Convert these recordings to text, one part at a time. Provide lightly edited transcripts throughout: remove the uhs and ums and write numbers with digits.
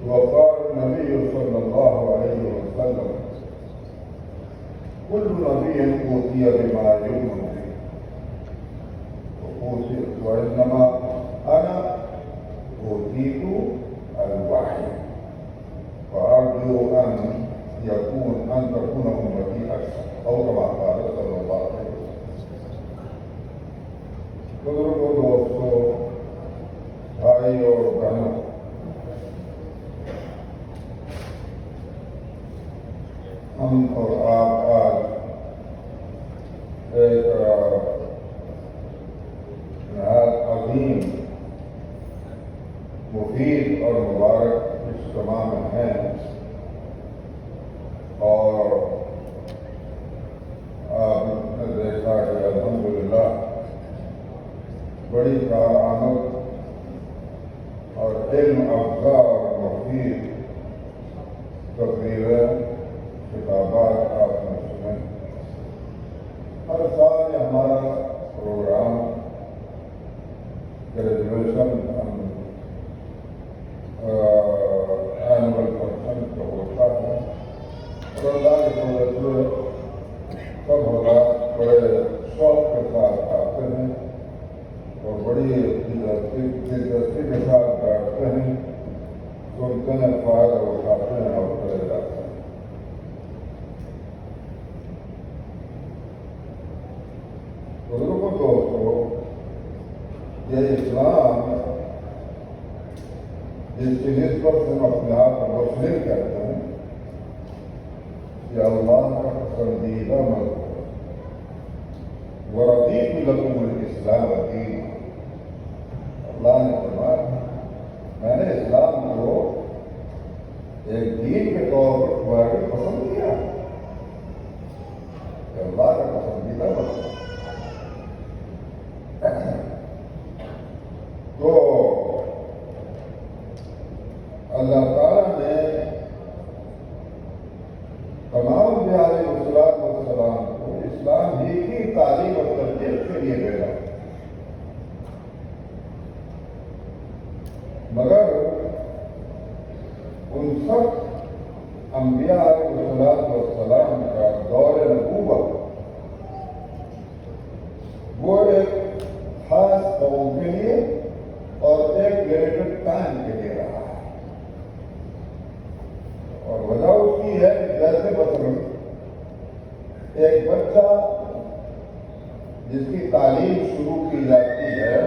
وقال النبي صلى الله عليه وسلم كل نبي أوتي بما يؤمن به وإنما أنا أوتيت الوحي فأرجو أن تكون أمتي أكثر أو كما قال صلى الله عليه وسلم. بزرگوں، دوستوں، بھائی اور بہنوں، ہم اور آپ آج ایک نہایت عظیم، مفید اور مبارک اجتماع میں ہیں، اور آپ نے دیکھا کہ الحمدللہ بڑی کارآمد اور علم افزا اور مفید تقریریں، خطابات آپ نے سنے۔ ہر سال یہ ہمارا پروگرام گریجویشن اینول فنکشن کا ہوتا ہے، اور اللہ کے فضل سے سب حضرات بڑے شوق کے ساتھ آتے ہیں اور بڑی دلچسپی کے ساتھ بیٹھتے ہیں، سنتے ہیں، فائدہ اٹھاتے ہیں اور چلے جاتے ہیں۔ بزرگوں، دوستوں، یہ اسلام جس کی نسبت سے ہم اپنے آپ کو مسلم کہتے ہیں، یہ اللہ کا پسندیدہ مذہب ہے۔ وَرَضِيتُ لَكُمُ الْإِسْلَامَ دِينًا، اللہ نے فرمایا میں نے اسلام کو ایک دین کے طور پر تمہارے پسند کیا، کہ اللہ کا پسندیدہ مذہب۔ تو اللہ تعالیٰ نے تمام انبیاء علیہ السلام کو اسلام ہی کی تعلیم اور تربیت کے لیے بھیجا، مگر ان سب انبیاء علیہ السلام کا دور نبوت وہ ایک خاص قوم کے لیے اور ایک لمیٹڈ ٹائم کے لیے رہا ہے، اور وجہ اس کی ہے کہ جیسے مثلاً ایک بچہ جس کی تعلیم شروع کی جاتی ہے،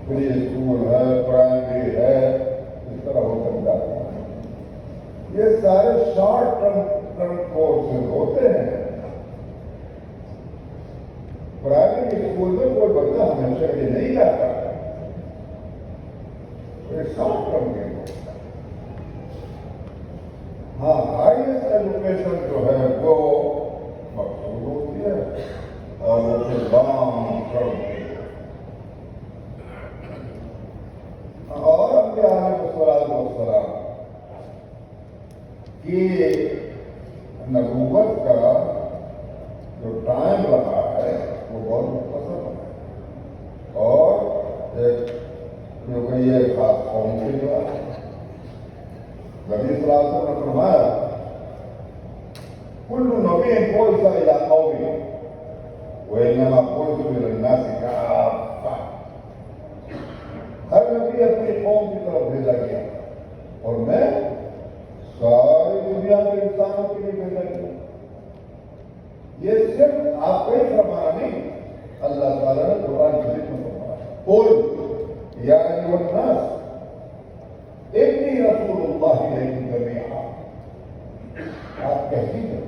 پری اسکول ہے، پرائمری ہے، اس طرح ہو کر جاتا ہے، یہ سارے شارٹ ٹرم کورسز ہوتے ہیں۔ پرائمری اسکول میں کوئی بچہ ہمیشہ کے نہیں جاتا ہے، شارٹ ٹرم کے ہوتا ہے۔ ہاں، ہائیسٹ ایجوکیشن جو ہے وہ مقصود ہوتی ہے اور وہ پھر لانگ ٹرم کی ہے۔ اور انبیاء علیہ السلام کی نبوت کا جو ٹائم رہا ہے وہ بہت مختصر ہے، اور جو کہ یہ خاص قوم کی بات ہے۔ نبی صلی اللہ علیہ وسلم نے فرمایا کل نبی بعث الی قومہ وانما بعث الی الناس کافۃ، ہر نبی اپنی قوم کی طرف بھیجا گیا اور میں ساری دنیا کے انسانوں کے لیے بھیجا گیا۔ یہ صرف آپ کا ہی فرمانا نہیں، اللہ تعالیٰ نے قرآن شریف میں فرمایا قل یا ایھا الناس انی رسول اللہ الیکم جمیعا، آپ کہہ دیجیے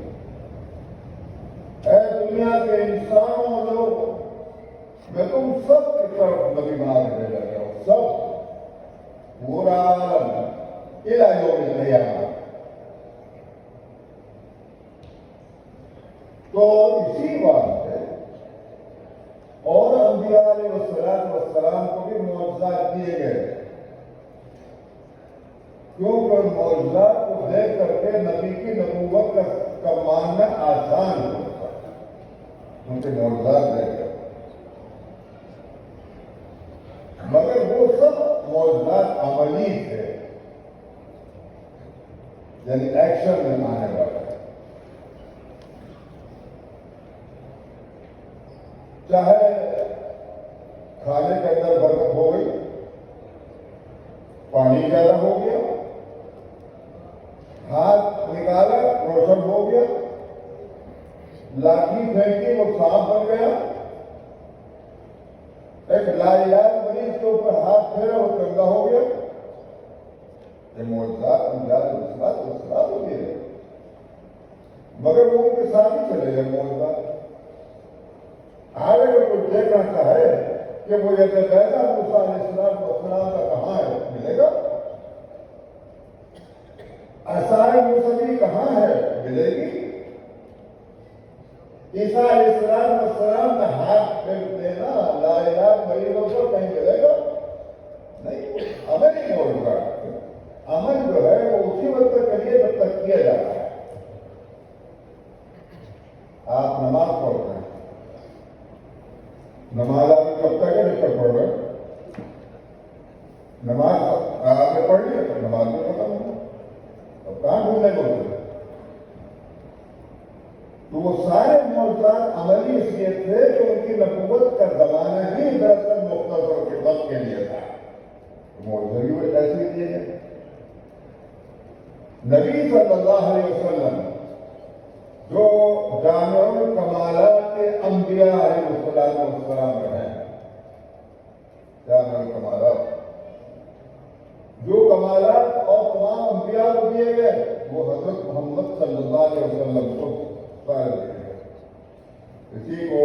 اے دنیا کے انسانوں لوگ، میں تم سب کی طرف نبی بنا کے بھیجا گیا ہوں، سب، پورا عالم الی یوم القیامہ۔ تو اسی بات ہے، اور انبیاء علیہ السلام کو بھی معجزات دیے گئے، کیونکہ معجزات کو دیکھ کر کے نبی کی نبوت کا ماننا آسان ہوتا ہے، ان کے معجزات دیکھ کر۔ مگر وہ سب معجزات عملی عملی تھے، یعنی ایکشن میں آنے والے. چاہے کھانے کے اندر برکت ہو گئی، پانی زیادہ ہو گیا، ہاتھ نکالا روشن ہو گیا، لاٹھی پھینکی وہ سانپ بن گیا، ایک لاعلاج مریض کے اوپر ہاتھ پھیرا وہ گندا ہو گیا. یہ معجزات ہو گئے، مگر وہ ان کے ساتھ ہی چلے گئے معجزات. آج اگر کوئی دیکھنا چاہے کہ وہ یہ بیضا موسیٰ علیہ السلام کا کہاں ہے، ملے گا. عصائے موسیٰ کہاں ہے، ملے گی. عیسیٰ علیہ السلام کا ہاتھ پھیر دینا لاعلاج مریضوں کو کہیں ملے گا نہیں. عمل ہی ہوگا. عمل جو ہے وہ اسی وقت کے لیے جب تک کیا جاتا ہے. آپ نماز پڑھتے ہیں، نماز آپ نے کب تک ہے جب تک پڑھ رہے ہیں. نماز آپ نے پڑھ لی تو نماز میں ختم ہو. اب کہاں ڈھونڈنے کو ہوتا ہے. تو وہ سارے معجزات عملی اس لیے تھے کہ ان کی نبوت کا زمانہ ہی دراصل مختصر کے وقت کے لیے تھا. معجزے بھی ایسے دیے گئے. نبی صلی اللہ علیہ وسلم جو جامع الکمالات کے انبیاء علیہ السلام ہیں، جامع الکمالات جو کمالات اور تمام انبیاء کو دیے گئے وہ حضرت محمد صلی اللہ علیہ وسلم کو دیے گئے. اسی کو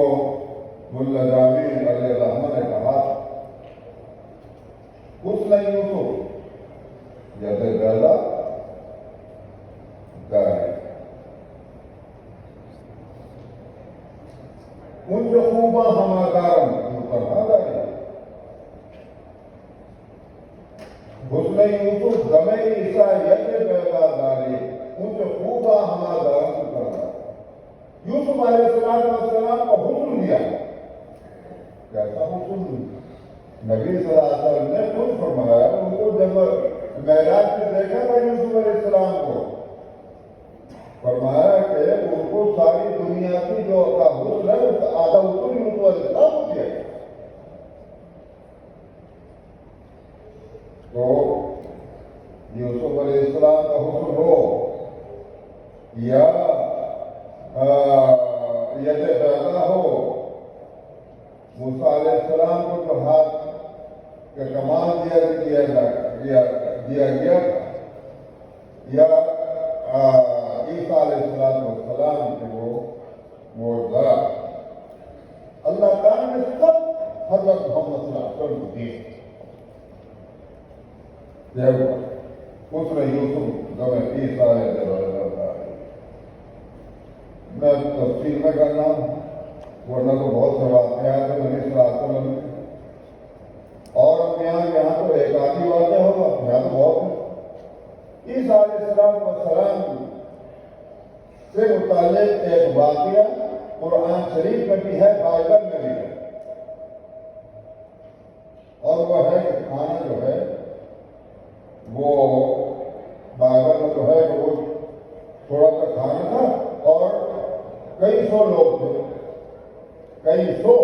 ملا جامی علیہ الرحمہ نے کہا حسن یوسف ید بیضا داری. ان جو خوباں ہمارم کہاں داری. حسن یوسف دمے عیسیٰ ید بیضا داری. ان جو خوباں ہمارم کہاں. یوسف علیہ السلام کو حسن دیا. کیسا حسن؟ نبی صلی اللہ علیہ وسلم نے خود فرمایا ان کو جب معراج میں دیکھا تھا یوسف علیہ السلام کو، فرمایا کہ ان کو ساری دنیا کی جو کا حسن ہے اس کا آدھا حسن یوسف علیہ السلام کو دیا. تو یوسف علیہ السلام کا حسن ہو یا ید بیضا ہو، موسیٰ علیہ السلام کو جو ہاتھ کا کمال دیا گیا یا عیسیٰ علیہ السلام کے وہ معجزات، اللہ تعالیٰ نے سب حضرت محمد صلی اللہ علیہ وسلم کو دیے. حسن یوسف دمے عیسیٰ ید بیضا. میں تفصیل میں کرنا ہوں ورنہ تو بہت سے واقعات ہیں نبی صلی اللہ علیہ وسلم کے. اور اب یہاں تو ایک آدھی واقعہ ہوگا، یہاں تو بہت ہے. عیسیٰ علیہ السلام سے متعلق ایک واقعہ قرآن شریف میں بھی ہے، بائبل میں بھی ہے. اور وہ ہے کہ کھانا جو ہے وہ بائبل میں جو ہے وہ تھوڑا سا کھانا تھا اور کئی سو لوگ تھے، کئی سو.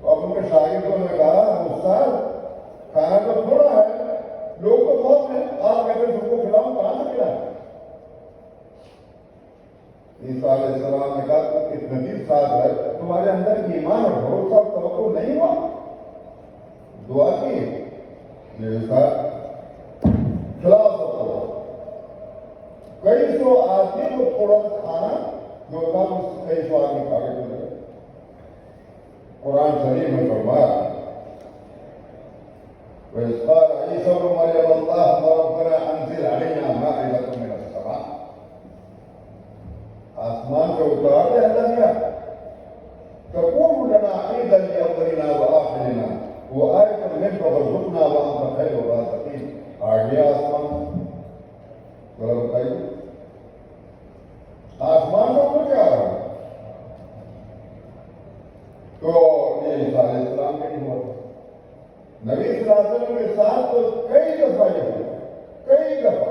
تو اب ان کے شاگردوں نے کہا استاد کھانا تو تھوڑا ہے، لوگ تو بہت ہیں، آپ کہتے ہیں سب کو کھلاؤں، کہاں سے کھلائیں. عیسیٰ علیہ السلام نے کہا کہ کتنے دن ساتھ ہے تمہارے اندر ایمان اور بھروسہ اور توقع نہیں ہوا. دعا کی کھلاؤ سب کو. کئی سو آدمی کو تھوڑا سا کھانا جو تھا کئی سو آدمی کھا کے چلے گئے. قرآن شریف میں فرمایا وَإِذْ قَالَ عِيسَىٰ ابْنُ مَرْيَمَ اللَّهُمَّ رَبَّنَا أَنزِلْ عَلَيْنَا مَائِدَةً مِّنَ السَّمَاءِ. آسمان سے اتار دے اللہ کیا تَكُونُ لَنَا عِيدًا لِأَوَّلِنَا وَآخِرِنَا وَآيَةً مِنكَ وَارْزُقْنَا وَأَنتَ خَيْرُ الرَّازِقِينَ. آ گیا آسمان. ذرا بتائیے آسمان کا اوپر کیا رہا. تو یہ عیسیٰ علیہ السلام کے لیے ہوا. نبی صلی اللہ علیہ وسلم کے ساتھ تو کئی دفعہ یہ ہوا، کئی دفعہ.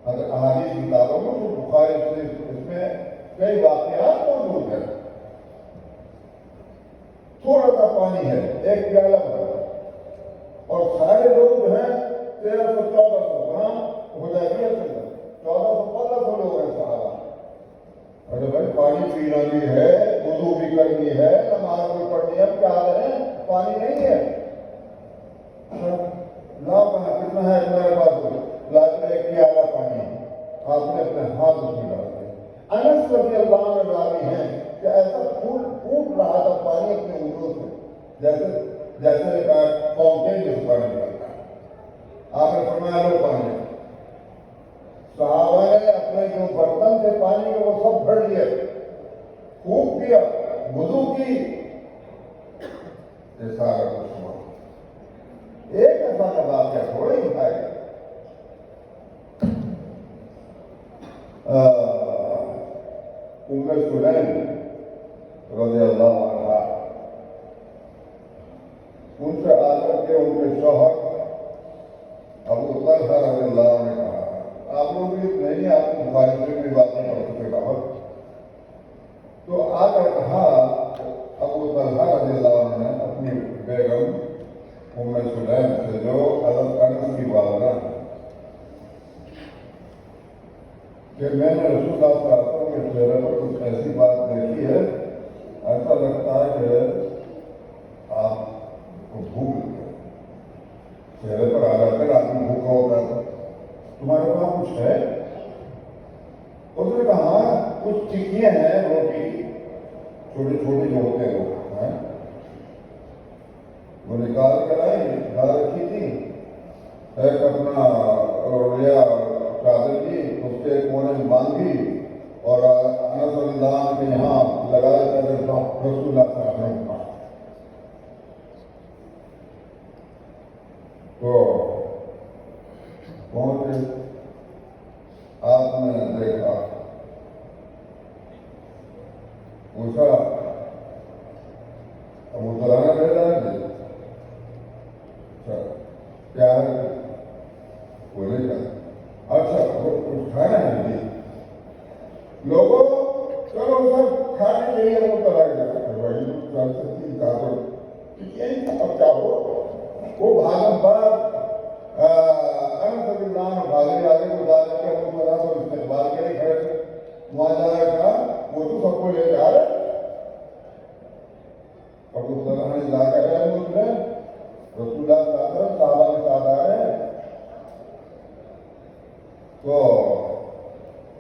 اگر احادیث کتابوں میں تو بخاری اس میں کئی واقعات موجود ہیں. تھوڑا سا پانی ہے، ایک پیالہ بھرا، اور سارے لوگ جو ہیں 1300-1400 وہاں حدیبیہ سے 1400-1500 لوگ ہیں صحابہ. ارے بھائی پانی پینا بھی ہے، وضو بھی کرنی ہے، نماز بھی پڑھنی ہے، کیا کریں؟ پانی نہیں ہے. لا کہاں کتنا ہے میرے پاس؟ لا کر ایک پیالہ پانی آپ نے اپنے ہاتھ اس میں ڈال دیا. انس رضی اللہ عنہ راوی ہیں کہ ایسا پھوٹ رہا تھا پانی اپنے انگلیوں سے، جیسے فاؤنٹین میں سے پانی نکلتا ہے. آپ نے فرمایا لو پانی. صحابہ نے اپنے جو برتن سے پانی کے وہ سب بھر لیے، خوب پیا، وضو کی. یہ سارا کچھ ہوا. ایک ایسا کا واقعہ تھوڑا ہی اٹھائے گا. ام سلیم رضی اللہ عنہ، ان سے آ کر کے ان کے شوہر ابو طلحہ رضی اللہ عنہ نے کہا، آپ لوگ بھی نہیں، آپ کو بخاری میں بھی باتیں پڑھ چکے بہت. تو آ کر کہا ابو طلحہ رضی اللہ عنہ نے اپنی بیگم ام سلیم سے، جو حضرت انس کی والدہ، کہ میں نے رسول اللہ صلی اللہ علیہ وسلم کے چہرے پر کچھ ایسی بات دیکھی ہے، ایسا لگتا ہے کہ آپ کو بھوک لگی ہے. چہرے پر آ جاتے آدمی بھوکا ہوتا ہے، تمہارے پاس کچھ ہے؟ اس نے کہا کچھ ٹکیاں ہیں روٹی، چھوٹی چھوٹی جو ہوتے ہیں وہ نکال کر آئی، ڈال رکھی تھی. ایک اپنا روڑیا چادر کی اس کے کونے میں باندھی اور انس رضی اللہ عنہ کے یہاں لگا کر رسول اللہ صلی اللہ علیہ وسلم تو پہنچے. آپ نے دیکھا، پوچھا ابو طلحہ نے بھیجا ہے کیا ہے؟ بولے گا اچھا کچھ کھانا ہے جی. لوگوں چلو سب کھانے کے لیے وہ طرح بھائی چل سکتی اب کیا ہو. وہ بھاگم بھاگ انس رضی اللہ عنہ بھاگے آگے کو جا کر کے ابو طلحہ کو استقبال کے لیے کھڑے تھے. وہاں جا رہا تھا وہ تو سب کو لے کے آ رہے. ابو طلحہ نے جا کر کے رسول اللہ صلی اللہ علیہ وسلم صحابہ کے ساتھ آ رہے ہیں تو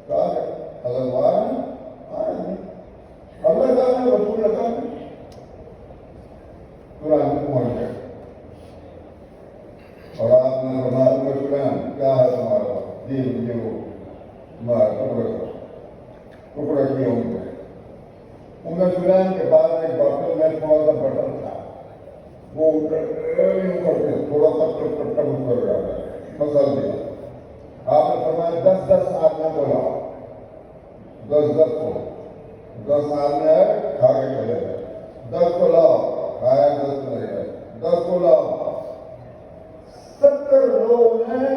کہا اگر وہ آ رہے ہیں اللہ تعالیٰ نے رسول اللہ قرآن میں پہنچ گئے اور آپ نے فرمایا سلیم کیا ہے تمہارا؟ جی مجھے وہ ٹکڑا کیے ہوں گے. ام سلیم کے بعد ایک برتن میں تھوڑا سا بٹن تھا، وہ تھوڑا سا ٹپ کر رہا ہے مسل دیا. آپ نے فرمایا 10 آدمی کو لاؤ، 10 کو 10 آدمی آئے کھا کے چلے گئے. 10 کو لاؤ، کھایا 10 چلے گئے. 10 کو لاؤ. 70 لوگوں نے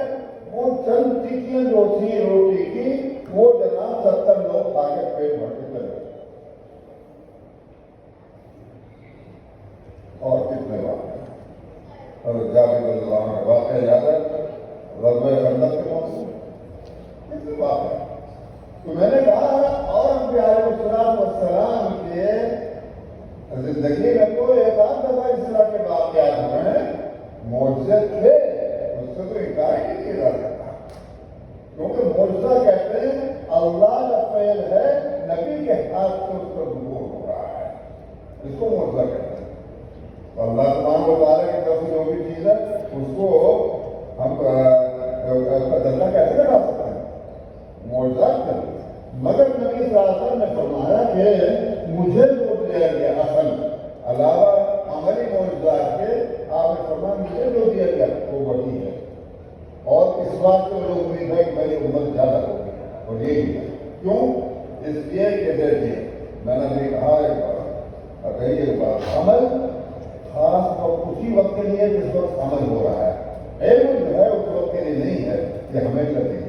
وہ چند ٹکیاں جو تھی روٹی کی وہ جناب 70 لوگ کھا کے پیٹ بھر کے چلے گئے. اور کتنے واقع جابر رضی اللہ عنہ واقعہ یاد ہے غزوہ خندق کے موقع کتنے واقع. تو میں نے کہا اور انبیاء علیہ السلام کے زندگی میں تو ایک آدھ دفعہ اس طرح کے واقعات ہوئے معجزے تھے، اس سے تو انکار ہی نہیں کیا جا سکتا. کیونکہ معجزہ کہتے ہیں اللہ کا فعل ہے، نبی کے ہاتھ سے اس پر ظہور ہو رہا ہے، اس کو معجزہ کہتے ہیں. اللہ تمام و تعالیٰ کی طرف سے جو بھی چیز ہے اس کو ہم دلہ کیسے لگا سکتے ہیں؟ معجزات کرتے ہیں. مگر نبی صلی اللہ علیہ وسلم نے فرمایا کہ مجھے جو دیا گیا اصل علاوہ عملی معجزات کے، آپ نے فرمایا مجھے جو دیا گیا وہ وہی ہے. اور اس بات سے مجھے امید ہے کہ میری امت زیادہ ہوگی اور یہی ہے. کیوں؟ اس لیے کہ دیکھیے میں نے بھی کہا ایک بار کہیے بات، عمل خاص طور پر وقت کے لیے جس وقت عمل ہو رہا ہے. علم جو ہے اس وقت کے لیے نہیں ہے، یہ ہمیشہ کے لیے.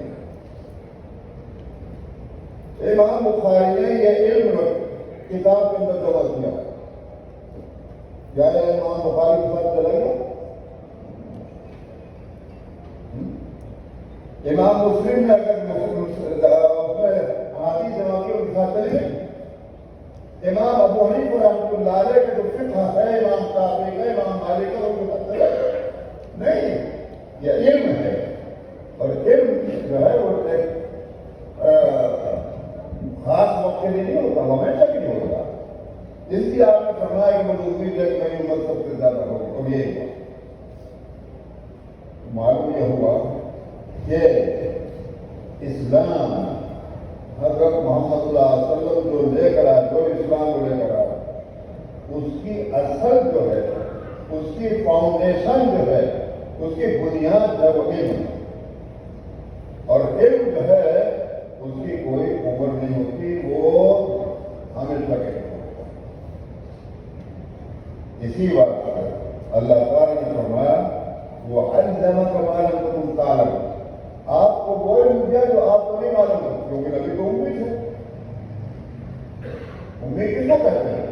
امام بخاری نے یہ علم کتاب کے اندر جمع کیا. کیا امام بخاری کے ساتھ چلے گا؟ امام مسلم نے اگر حدیث جمع کی ان کے ساتھ چلے گا. امام ابو حنیفہ رحمۃ اللہ علیہ کا جو فقہ ہے، امام شافعی کا، امام مالک کا، ان کے ساتھ چلے گا؟ نہیں. یہ علم ہے، اور علم جو ہے وہ ایک خاص وقت کے لیے نہیں ہوتا، ہمیشہ کے لیے ہوتا. اس لیے آپ نے فرمایا کہ مجھے امید ہے کہ میری عمر سب سے زیادہ ہوگی. اور یہ ہوا، معلوم یہ ہوا کہ اسلام حضرت محمد صلی اللہ علیہ وسلم جو لے کر آیا، جو اسلام کو لے کر آیا، اس کی اصل جو ہے، اس کی فاؤنڈیشن جو ہے، اس کی بنیاد جو ہے وہ علم ہے. اور علم جو ہے اس کی کوئی عمر نہیں ہوتی، وہ ہمیشہ کے لیے. اسی بات پر اللہ تعالیٰ نے فرمایا وہ علمک ما لم تکن تعلم، آپ کو وہ علم دیا جو آپ کو نہیں معلوم ہے. کیونکہ نبی کو امید ہے. امید کس کو کہتے ہیں؟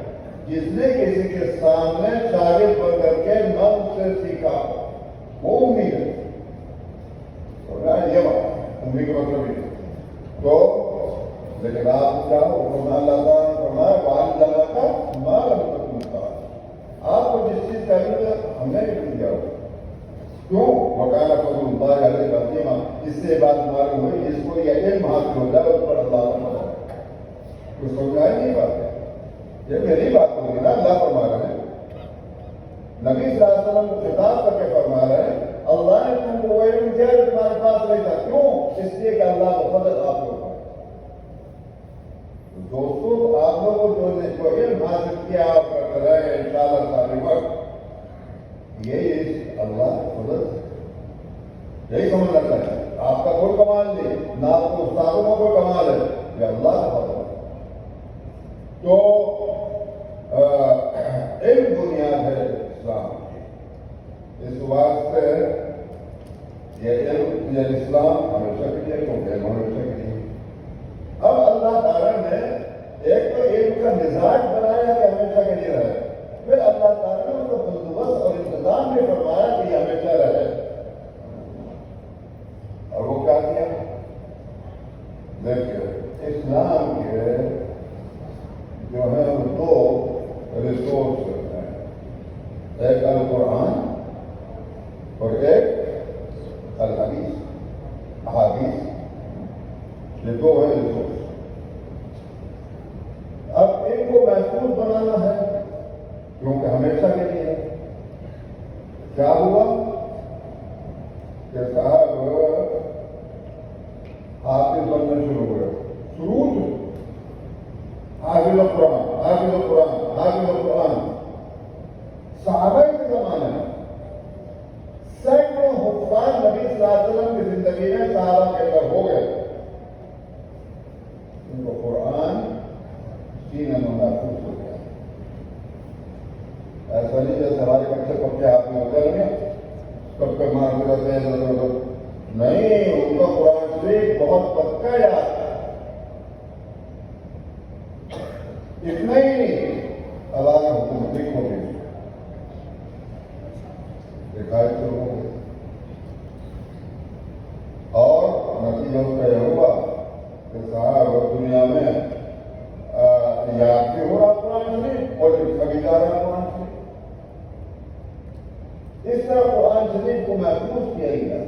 جس نے کسی کے سامنے شاگرد بن کر کے نہ اس سے سیکھا، وہ امید ہے. یہ بات امید کا مطلب ہے. تو لیکن آپ کیا اللہ تعالیٰ نے فرمایا وعلمک ما لم تکن تعلم، آپ کو جس چیز کا علم ہے ہم نے علم دیا ہو. کیوں؟ وکان فضل اللہ علیہ عظیما. اس سے بات معلوم ہوئی جس کو یہ علم حاصل ہو جائے اس پر اللہ کا فضل ہے. کوئی سمجھائی نہیں بات ہے، یہ میری بات ہوگی نا. اللہ فرما رہے ہیں، نبی صلی اللہ علیہ وسلم کو خطاب کر کے فرما رہے ہیں اللہ نے تم کو وہ علم دیا جو تمہارے پاس نہیں تھا. کیوں؟ اس لیے کہ اللہ کا فضل آپ کو. دوستوں آپ لوگوں جو علم حاصل کیا آپ کرتے رہے ان شاء اللہ سارے وقت، یہ اللہ کا فضل ہے. یہی سمجھنا چاہیے. آپ کا کوئی کمال نہیں، نہ آپ کو استادوں کا کوئی کمال ہے، یہ اللہ کا فضل ہے. تو علم بنیاد ہے اسلام. اس واسطے یہ علم یہ اسلام ہمیشہ کے لیے، کیونکہ علم ہمیشہ کے لیے. اب اللہ تعالیٰ نے ایک تو علم کا مزاج بنایا کہ ہمیشہ کے لیے رہے، پھر اللہ تعالیٰ نے اس کا بندوبست اور انتظام بھی فرمایا کہ یہ ہمیشہ رہے. اور وہ کیا کیا؟ دیکھیے اسلام کے جو ہے وہ دو ریسورس ہیں، ایک القرآن اور ایک الحدیث، احادیث. یہ دو ہے ریسورس. اب ان کو محفوظ بنانا ہے کیونکہ ہمیشہ کے لیے ہے. کیا ہوا کہ صاحب حافظ بننا شروع ہوئے، شروع سے حافظ القرآن، حافظ القرآن، حافظ القرآن. صحابہ کے زمانے میں سینکڑوں حفاظ نبی صلی اللہ علیہ وسلم کی زندگی میں صحابہ کے اندر ہو گئے. ان کو قرآن سینے میں محفوظ ہو گیا. ایسا نہیں جیسے ہمارے بچے پکے ہاتھ میں ہوتے ہیں کب کب مارتے رہتے ہیں ادھر ادھر. نہیں، ان کا قرآن شریف بہت پکا یاد ہے. اتنا ہی نہیں، اللہ نے حکومت ہو گئی، دکھائی تو ہو گئی. اور نتیجہ اس کا یہ ہوا کہ صاحب دنیا میں یاد بھی ہو رہا قرآن شریف اور کبھی جا رہا قرآن شریف. اس طرح قرآن شریف کو محفوظ کیا گیا.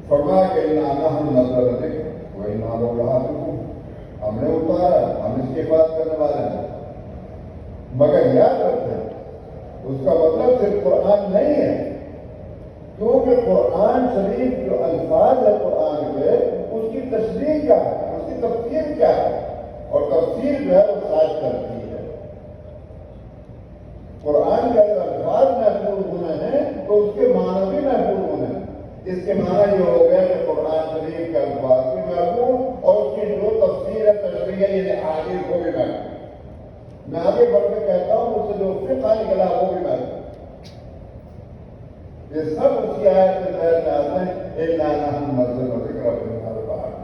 فرمایا کہ نحن نزلنا الذکر وإنا لہ لحافظون. ہم نے اتارا، ہم اس کی بات کرنے والے ہیں. مگر یاد رکھیں اس کا مطلب صرف قرآن نہیں ہے، کیونکہ قرآن شریف جو الفاظ ہے قرآن کے اس کی تشریح کیا ہے، اس کی تفسیر کیا ہے، اور تفسیر جو ہے وہ ساتھ کرتی ہے. قرآن کے اگر الفاظ محفوظ ہونے ہیں تو اس کے معنی بھی محفوظ ہونے ہیں. اس کے معنی یہ ہو گیا کہ قرآن شریف کے الفاظ بھی محفوظ اور اس کی جو تفسیر ہے تشریح ہے یعنی احادیث کو بھی محفوظ. میں آگے بڑھ کے کہتا ہوں مجھ سے جو فقہ نکلا وہ بھی میں یہ سب اسی آیت کے تحت میں آتے ہیں اِنَّا نَحْنُ نُزِّلُ الذِّكْرَ وَإِنَّا لَهُ لَحَافِظُونَ۔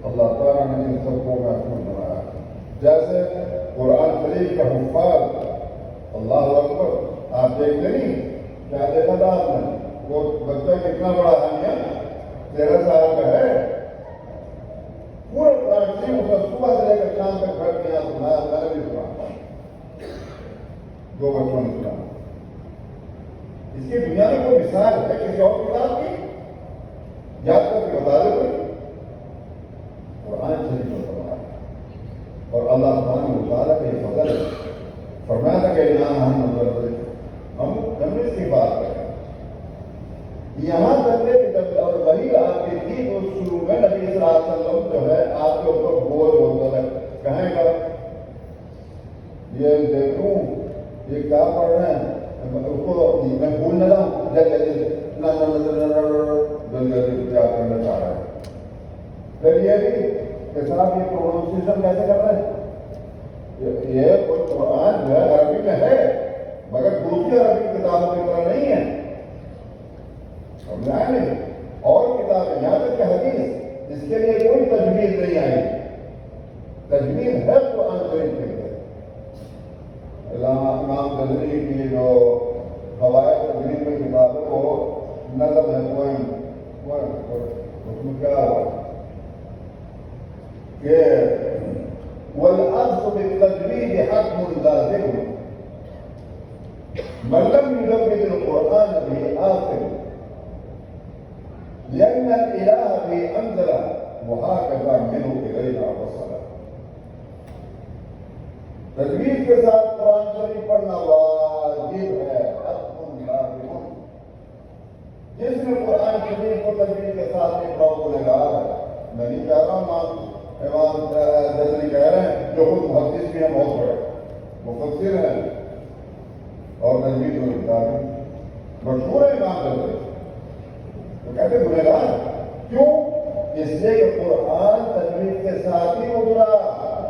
اللہ تعالیٰ نے ان سب کو محفوظ بنایا جیسے قرآن شریف کا حفاظ اللہ اکبر آپ دیکھتے نہیں کیا دیکھا تھا آپ نے وہ بچہ کتنا بڑا ہے 13 سال کا ہے پورے قرآن شریف کو صبح سے لے کر شام تک بیٹھ کے سنایا میں نے بھی سنا 2 بچوں نے سنا اس کی دنیا میں کوئی مثال ہے کسی اور کتاب کی یاد کر کے بتا دے کوئی قرآن شریف میں فرمایا اور اللہ سبحانہ و تعالیٰ کا یہ فضل ہے فرمایا تھا کہ ہم اس کی بات کریں یہاں تک کہ جب اور وہی آتی تھی تو شروع میں نبی صلی اللہ علیہ وسلم جو ہے آپ کے اوپر بوجھ ہوتا ہے کہیں گا یہ دیکھوں یہ کیا پڑھ رہے ہیں اس کو میں بھول نہ رہا جلدی کیا کرنا چاہ رہا ہے پھر یہ بھی کہ صاحب یہ پروننسیشن کیسے کر رہے ہیں یہ کوئی قرآن جو ہے عربی میں ہے مگر دوسری عربی کتابوں کی طرح نہیں ہے سمجھا نہیں اور کتابیں یہاں تک کہ حدیث اس کے لیے کوئی تجویز نہیں آئی تجویز ہے قرآن شریف کے لیے امام غزنوی کی جو فوائد تجوید میں کتاب ہے وہ نظم ہے اس میں کیا ہوا کہ والأصل بالتجوید حتم لازم من لم يجود القرآن به آخر لأن الإله به أنزل وهكذا منه إلينا وصل تجوید کے ساتھ قرآن شریف پڑھنا واجب ہے حتم لازم جس نے قرآن شریف کو تجوید کے ساتھ نہیں پڑھا وہ گنہگار ہے میں نہیں کہہ رہا ہوں امام غزنوی کہہ رہے ہیں جو خود محدث بھی ہیں بہت بڑے مفسر ہیں اور تجوید میں کتاب مشہور ہے امام غزنوی تو کہتے ہیں گنہگار کیوں اس لیے کہ قرآن تجوید کے ساتھ ہی اترا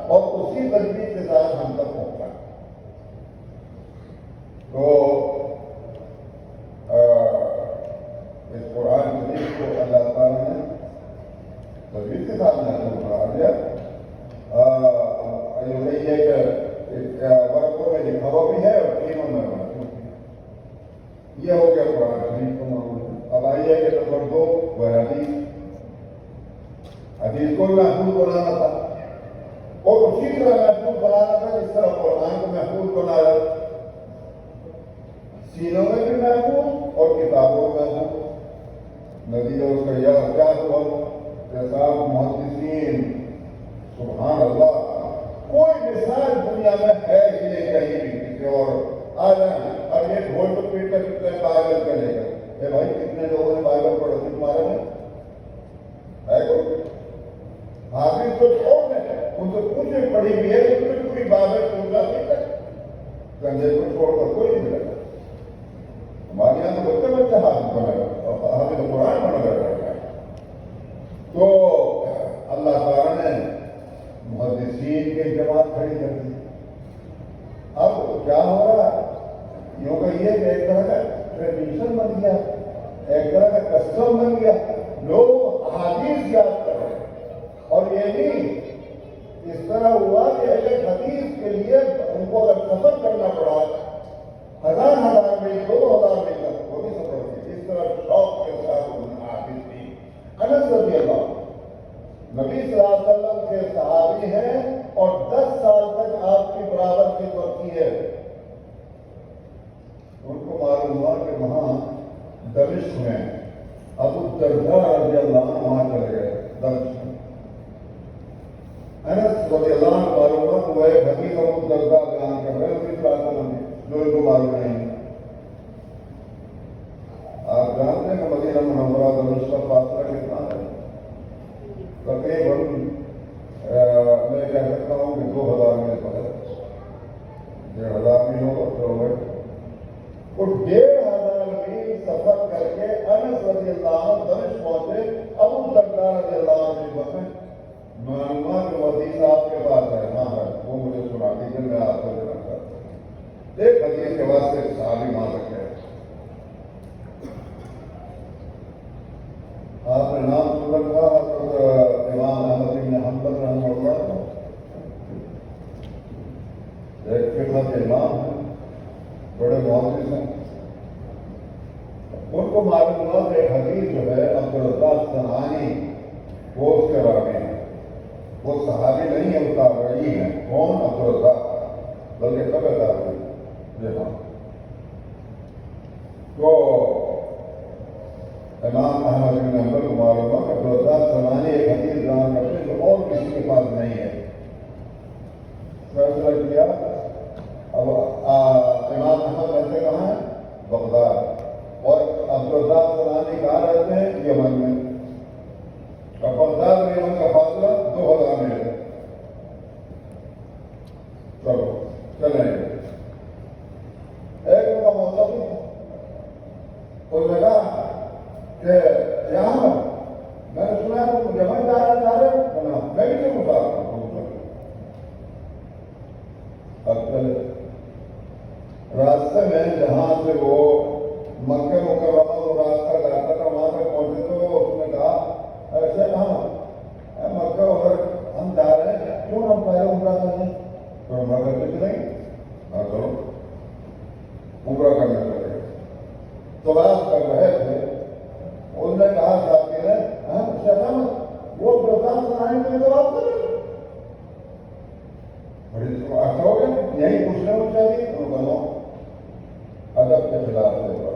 اور اسی تجوید کے ساتھ ہم تک پہنچا تو اس قرآن شریف کو اللہ تعالیٰ نے تجوید کے ساتھ بنا دیا کہ ورقوں میں لکھا ہوا بھی ہے اور تینوں میں یہ ہو گیا قرآن شریف کو معلوم اب آئیے کہ نمبر 2 وہ حدیث کو محفوظ بنانا تھا اور اسی طرح محفوظ بنانا تھا جس طرح قرآن کو محفوظ بنایا سینوں میں بھی محفوظ اور کتابوں میں محفوظ نتیجہ اس کا یہ کیا ہوا صاحب محدثین سبحان اللہ کوئی مثال دنیا میں ہے ہی نہیں کہیں بھی کسی اور آ جائیں اب یہ ڈھول تو پیٹ کر کتنے پاگل کرے گا اے بھائی کتنے لوگوں نے پاگل پڑھا تھی تمہارے میں ہے کوئی حافظ تو چھوڑ دیں ان سے کچھ بھی پڑھی ہوئی ہے لیکن پوری بابر پوچھا نہیں کر گنجے کو چھوڑ کر کوئی نہیں ملے گا ہمارے یہاں تو بچے حافظ بنے گا اور حافظ قرآن بنا کر تو اللہ تعالیٰ نے محدثین کی جماعت کھڑی کر دی اب کیا ہو رہا ہے یوں کہیے کہ ایک طرح کا ٹریڈیشن بن گیا ایک طرح کا کسٹم بن گیا لوگ حدیث یاد کر رہے ہیں اور یہ نہیں اس طرح ہوا کہ ایک حدیث کے لیے ان کو اگر سفر کرنا پڑا 1000 میل 2000 میل تک وہ بھی سفر کی اس طرح شوق کے ساتھ حدیث تھی انس رضی اللہ نبی صلی اللہ علیہ وسلم کے صحابی ہیں اور 10 سال تک آپ کی برابر خدمت کی ہے ان کو معلوم ہوا کہ وہاں دمشق میں ابو الدرداء رضی اللہ عنہ وہاں چلے گئے دمشق میں انس رضی اللہ عنہ معلوم ہوا کہ وہ ایک حدیث ابو الدرداء بیان کر رہے ہیں نبی صلی اللہ علیہ وسلم جو ان کو معلوم نہیں آپ جانتے ہیں کہ مدینہ منورہ دمشق کا فاصلہ کتنا ہے تقریباً میں کہہ سکتا ہوں کہ 2000 میل پر ہے 1500 میل ہوگا کلومیٹر اور 1500 میل سفر کر کے انس رضی اللہ عنہ دمشق پہنچے اب اس کے واسطے صحابی مان رکھے. آپ نے نام سن رکھا امام احمد بن حنبل رحمہ اللہ، ایک فقہ کے امام ہیں، بڑے محدث ہیں. ان کو معلوم ہوا کہ ایک حدیث جو ہے عبدالرزاق صنعانی وہ اس کے راوی ہیں. وہ صحابی نہیں ہے، وہ تابعی ہیں. کون؟ عبدالرزاق، بلکہ کب تابعی. جی ہاں. تو امام احمد بن حنبل کو معلوم ہوا کہ عبدالرزاق صنعانی ایک حدیث بیان کرتے ہیں جو اور کسی کے پاس نہیں ہے. فیصلہ کیا. اب امام احمد رہتے کہاں ہیں؟ بغداد. اور عبدالرزاق صنعانی کہاں رہتے ہیں؟ یمن میں. اور بغداد اور یمن کا فاصلہ 2000 میل ہے. چلو چلیں گے. ایک ان کا موسم اس نے کہا کہ یہاں میں نے سنا ہے تم یمن جا رہے بنا میں بھی تو مسافر ہوں. اب چلے. راستے میں جہاں سے وہ مکہ مکرمہ کو راستہ جاتا تھا وہاں تک پہنچے تو اس نے کہا ایسے کہاں مکہ ادھر ہم جا رہے ہیں، کیوں ہم پہلے عمرہ کریں؟ تو عمرہ کر کے چلیں گے. ہاں چلو عمرہ کرنے چلے. تلاش کر رہے تھے. اس نے کہا ساتھی نے وہ عبدالرزاق صنعانی میں جواب کرے بڑی اچھا ہو گیا یہی پوچھنے کو چاہیے. تو بنو ادب کے خلاف سے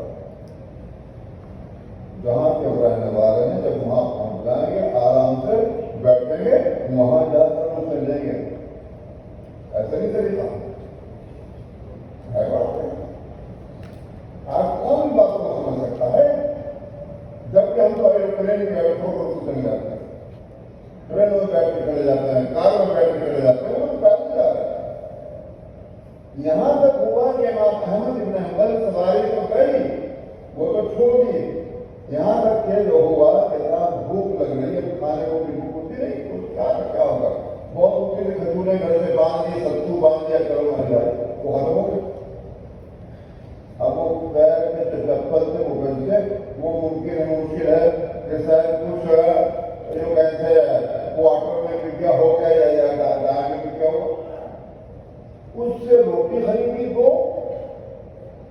جہاں کے رہنے والے ہیں جب وہاں پہنچ جائیں گے آرام سے بیٹھیں گے، وہاں جا کر ان سے لیں گے. ایسا نہیں طریقہ ہے. آپ کون بات کو سمجھ سکتا ہے؟ جبکہ ہم تو ٹرین میں بیٹھو تو چلے جاتے ہیں، ٹرین میں بیٹھ کے چلے جاتے ہیں، کار میں بیٹھ کے چلے جاتے ہیں، وہ تو پیدل جا رہے ہیں. یہاں تک ہوا کہ امام احمد بن حنبل سواری تو کری، وہ تو چھوڑ دی. یہاں تک کہ جو ہوا کہ بھوک لگ رہی ہے، کھانے کو بھی بھوک ہوتی نہیں، تو کیا ہوگا؟ بہت اٹھے سے کھجوریں گھر سے باندھ دی، ستو باندھ دیا، چلو مر جائے وہ ختم ہو گئے. اب وہ پیر میں چپل سے وہ گنجے وہ ممکن ہے کہ شاید کچھ جو کیسے کوارٹر میں بک گیا ہو گیا یا گائے میں بک گیا ہو. اس سے روٹی خریدی دو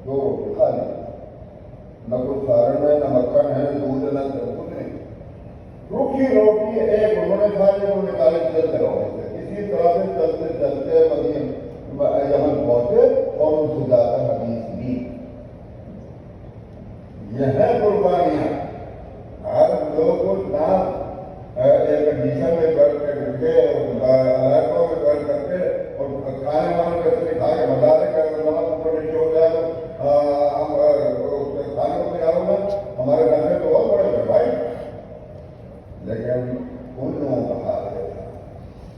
روٹی کھا لی. نہ کوئی سارن ہے، نہ مکھن ہے، دودھ ہے، نہ کچھ نہیں. روکھی روٹی ایک انہوں نے کھا لی. انہوں نے کہا چلتے رہو. اسی طرح سے چلتے چلتے یمن پہنچے اور ان سے جا کر حدیث لی. یہ ہے قربانیاں. ہر لوگ کو نہ ایک ڈیشن میں بیٹھ کر کے لائٹوں میں بیٹھ کر کے اور کھانے وانے کیسے کھا کے مزارے کر نیچے ہو جائے تو ہم کھانے کو تیار ہوگا. ہمارے گھر میں تو بہت بڑے تھے بھائی، لیکن ان لوگوں کا حال ہے.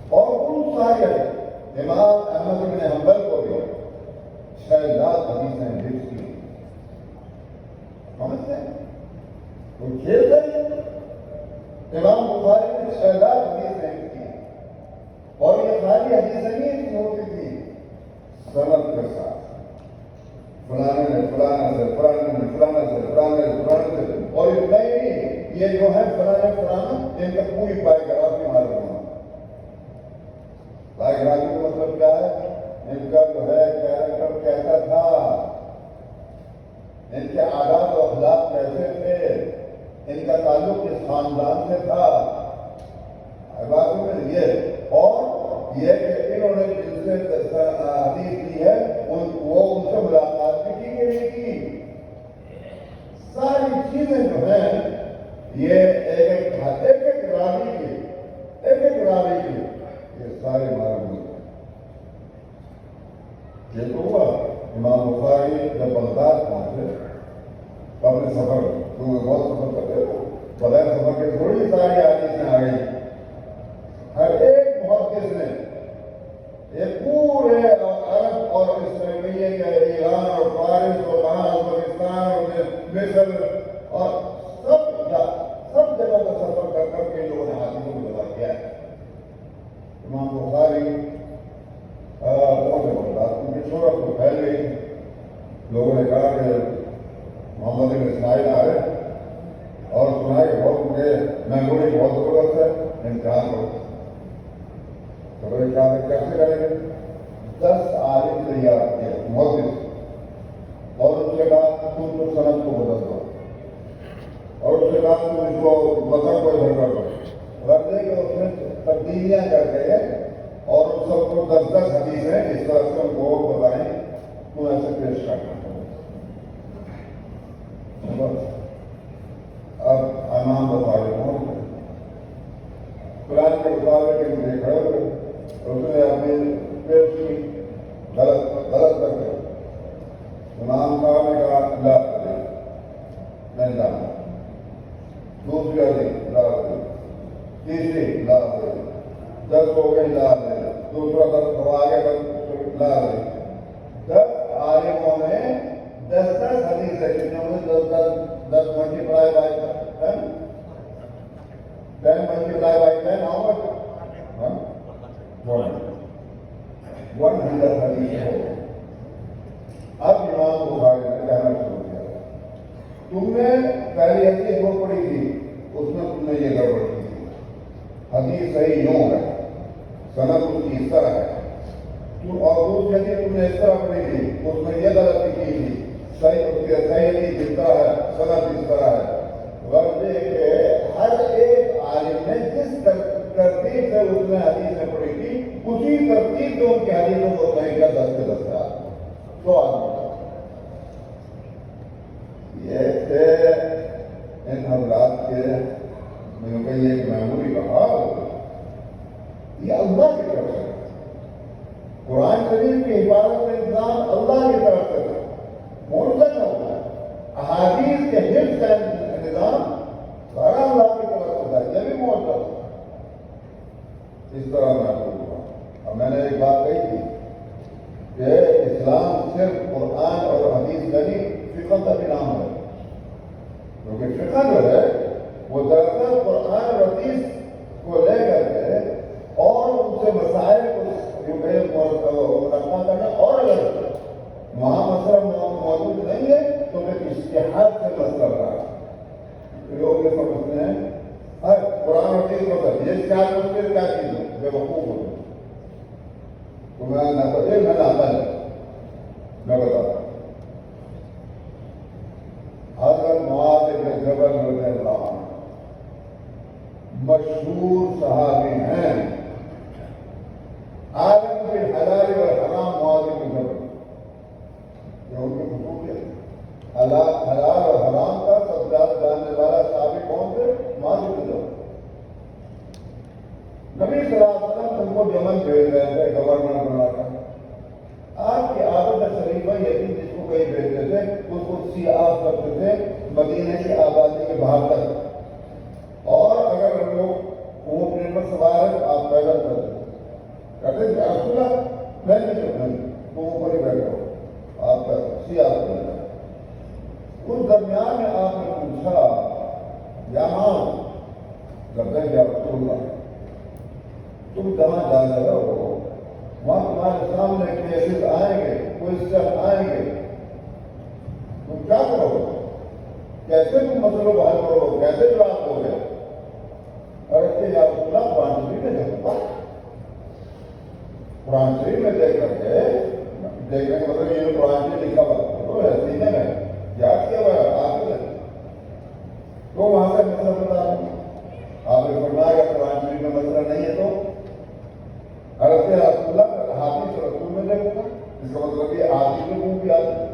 اور ان سارے امام احمد بن حنبل کو بھی 6,000 حدیثیں حفظ کی. سمجھتے ہیں وہ کھیل رہے ہیں. امام بخاری نے 6,000 حدیثیں حفظ کی. اور یہ ساری حدیثیں نہیں ہوتی تھی سند کے ساتھ. فلانے نے فلانا سے، فلانے نے فلانا سے، فلانے سے فلانے سے. اور اتنا ہی نہیں، یہ جو ہے فلانے فلانا ان کا پوری بایوگرافی معلوم ہونا. بایوگرافی کا مطلب کیا ہے؟ ان کا جو ہے کیریکٹر کیسا تھا، ان کے عادات و اخلاق کیسے تھے، ان کا تعلق کس خاندان سے تھا. باتوں میں یہ اور یہ کہ انہوں نے جن سے حدیث لی ہے وہ ان سے ملاقات بھی کی کہ نہیں کی. ساری چیزیں جو ہیں یہ ایک راوی کی یہ سارے معلوم ہوتے ہیں. یہ تو ہوا امام بخاری جب بغداد پہنچے اپنے سفر کیونکہ بہت سفر کرتے تھے، بغیر سفر کے تھوڑی ساری حدیثیں آ گئی. ہر ایک محدث نے یہ پورے عرب اور اسلامیہ کے ایران اور فارس اور افغانستان اور مصر اور سب جگہ کا سفر کر کر کے لوگوں نے حدیثوں کو جمع کیا ہے. امام بخاری بہت بغداد ان کی شہرت تو پھیل گئی. لوگوں نے کہا کہ محمد بن اسماعیل آ رہے اور سنا کہ بہت مجھے میموری کی بہت ضرورت ہے، امتحان کرو. تو میرے خیال میں کیسے کریں گے؟ 10 عالم تیار کیے محدث، اور اس کے بعد تم تو سند کو بدل دو، اور اس کے بعد تم اس کو مذہب کو ادھر کر دو، رکھ دیں کہ اس میں تبدیلیاں کر کے اور ان سب کو 10 حدیثیں اس طرح سے ان کو بتائیں تو ایسے پیش کرنا. اب امام بتائے کون قرآن کے مطابق کے مجھے کھڑے ہوئے، اس نے اپنی پیش کی غلط کر کے امام صاحب نے کہا لا میں جانا، دوسری حدیث لا دے، تیسری لا دے، 10 ہو گئی لا دے، دوسرا آگے لا دے. 10 عالموں نے 10 حدیث ہے، جنہوں نے 10 multiply by 10 multiply by 10 how much 100 حدیث ہو. اب امام بخاری نے کہنا شروع کیا، تم نے پہلی حدیث وہ پڑھی تھی، اس میں تم نے یہ گڑبڑ کی تھی، حدیث صحیح یوں ہے، سند اس کی اس طرح ہے، اور دوسری حدیث تم نے اس طرح پڑھی تھی، اس میں یہ غلطی کی تھی، صحیح حدیث جس طرح ہے، سند اس طرح ہے. غرض یہ کہ ہر ایک عالم نے جس ترتیب سے اس نے حدیث میں پڑھی تھی، اسی ترتیب سے ان کی حدیثوں کو صحیح کا 10 سے 10 آدمی. تو یہ تھے ان حضرات کے میں نے یہ ایک میموری کا حال ہوگا. یہ اللہ کی طرف سے قرآن شریف کی حفاظت کا انتظام اللہ کی طرف سے مرتب ہوگا. احادیث کے حفظ کا انتظام سارا اللہ کی طرف سے تھا، یہ بھی مرتب اس طرح میں آپ کو ہوا. اب میں نے ایک بات کہی تھی کہ اسلام صرف قرآن اور حدیث کا نہیں، فقہ کا بھی نام ہے، کیونکہ فقہ جو ہے وہ دراصل قرآن اور حدیث کو لے کر کے اور ان سے مسائل کو رکھنا کرنا. اور اگر وہاں مسئلہ موجود نہیں ہے تو پھر اجتہاد سے مسئلہ رہا. لوگ یہ سمجھتے ہیں ہر قرآن اور حدیث کو یہ کیا مشکل کیا چیز ہے، بے وقوف ہوتے تو میں نہ پڑھے میں نہ پڑھے. میں بتاتا ہوں، حضرت معاذ بن جبل رضی اللہ عنہ مشہور صحابی ہیں، عالم کے حلال اور حرام. معاذ بن جبل یہ ان کی خصوصیت ہے، حلال اور حرام کا سب زیادہ جاننے والا صحابی کون تھے؟ معاذ بن جبل. نبی صلی اللہ علیہ وسلم ان کو یمن بھیج رہے تھے گورنر بنا کر. آپ کی عادت شریفہ یقین جس کو کہیں بھیجتے تھے اس کو سیاح کرتے تھے مدینے کی آبادی کے باہر تک، اور اگر ہم لوگ اونٹ پر سوار ہیں آپ پیدل کرتے کہتے تھے رسول اللہ میں نہیں تو اوپر ہی بیٹھو آپ کا سیاح کر رہے. اس درمیان میں آپ نے پوچھا یہاں لبیک یا رسول اللہ تم جہاں جا رہے ہو وہاں تمہارے سامنے کیسز آئیں گے، کوئسچن آئیں گے، تم کیا کرو گے؟ کیسے تم مسئلوں کو حل کرو گے؟ کیسے جواب دو گے؟ اور اس کے یا رسول اللہ قرآن شریف میں دیکھتا قرآن شریف میں دیکھ کر کے دیکھنے کا مطلب یہ قرآن شریف لکھا ہوا سینے میں یاد کیا ہوا ہے آپ نے تو وہاں سے مسئلہ بتا رہا ہوں. آپ نے فرمایا کہ قرآن شریف میں مسئلہ نہیں ہے تو حضرت رسول اللہ حادث رسول میں دیکھو گا، اس کا مطلب یہ حادث میں منہ بھی آتی.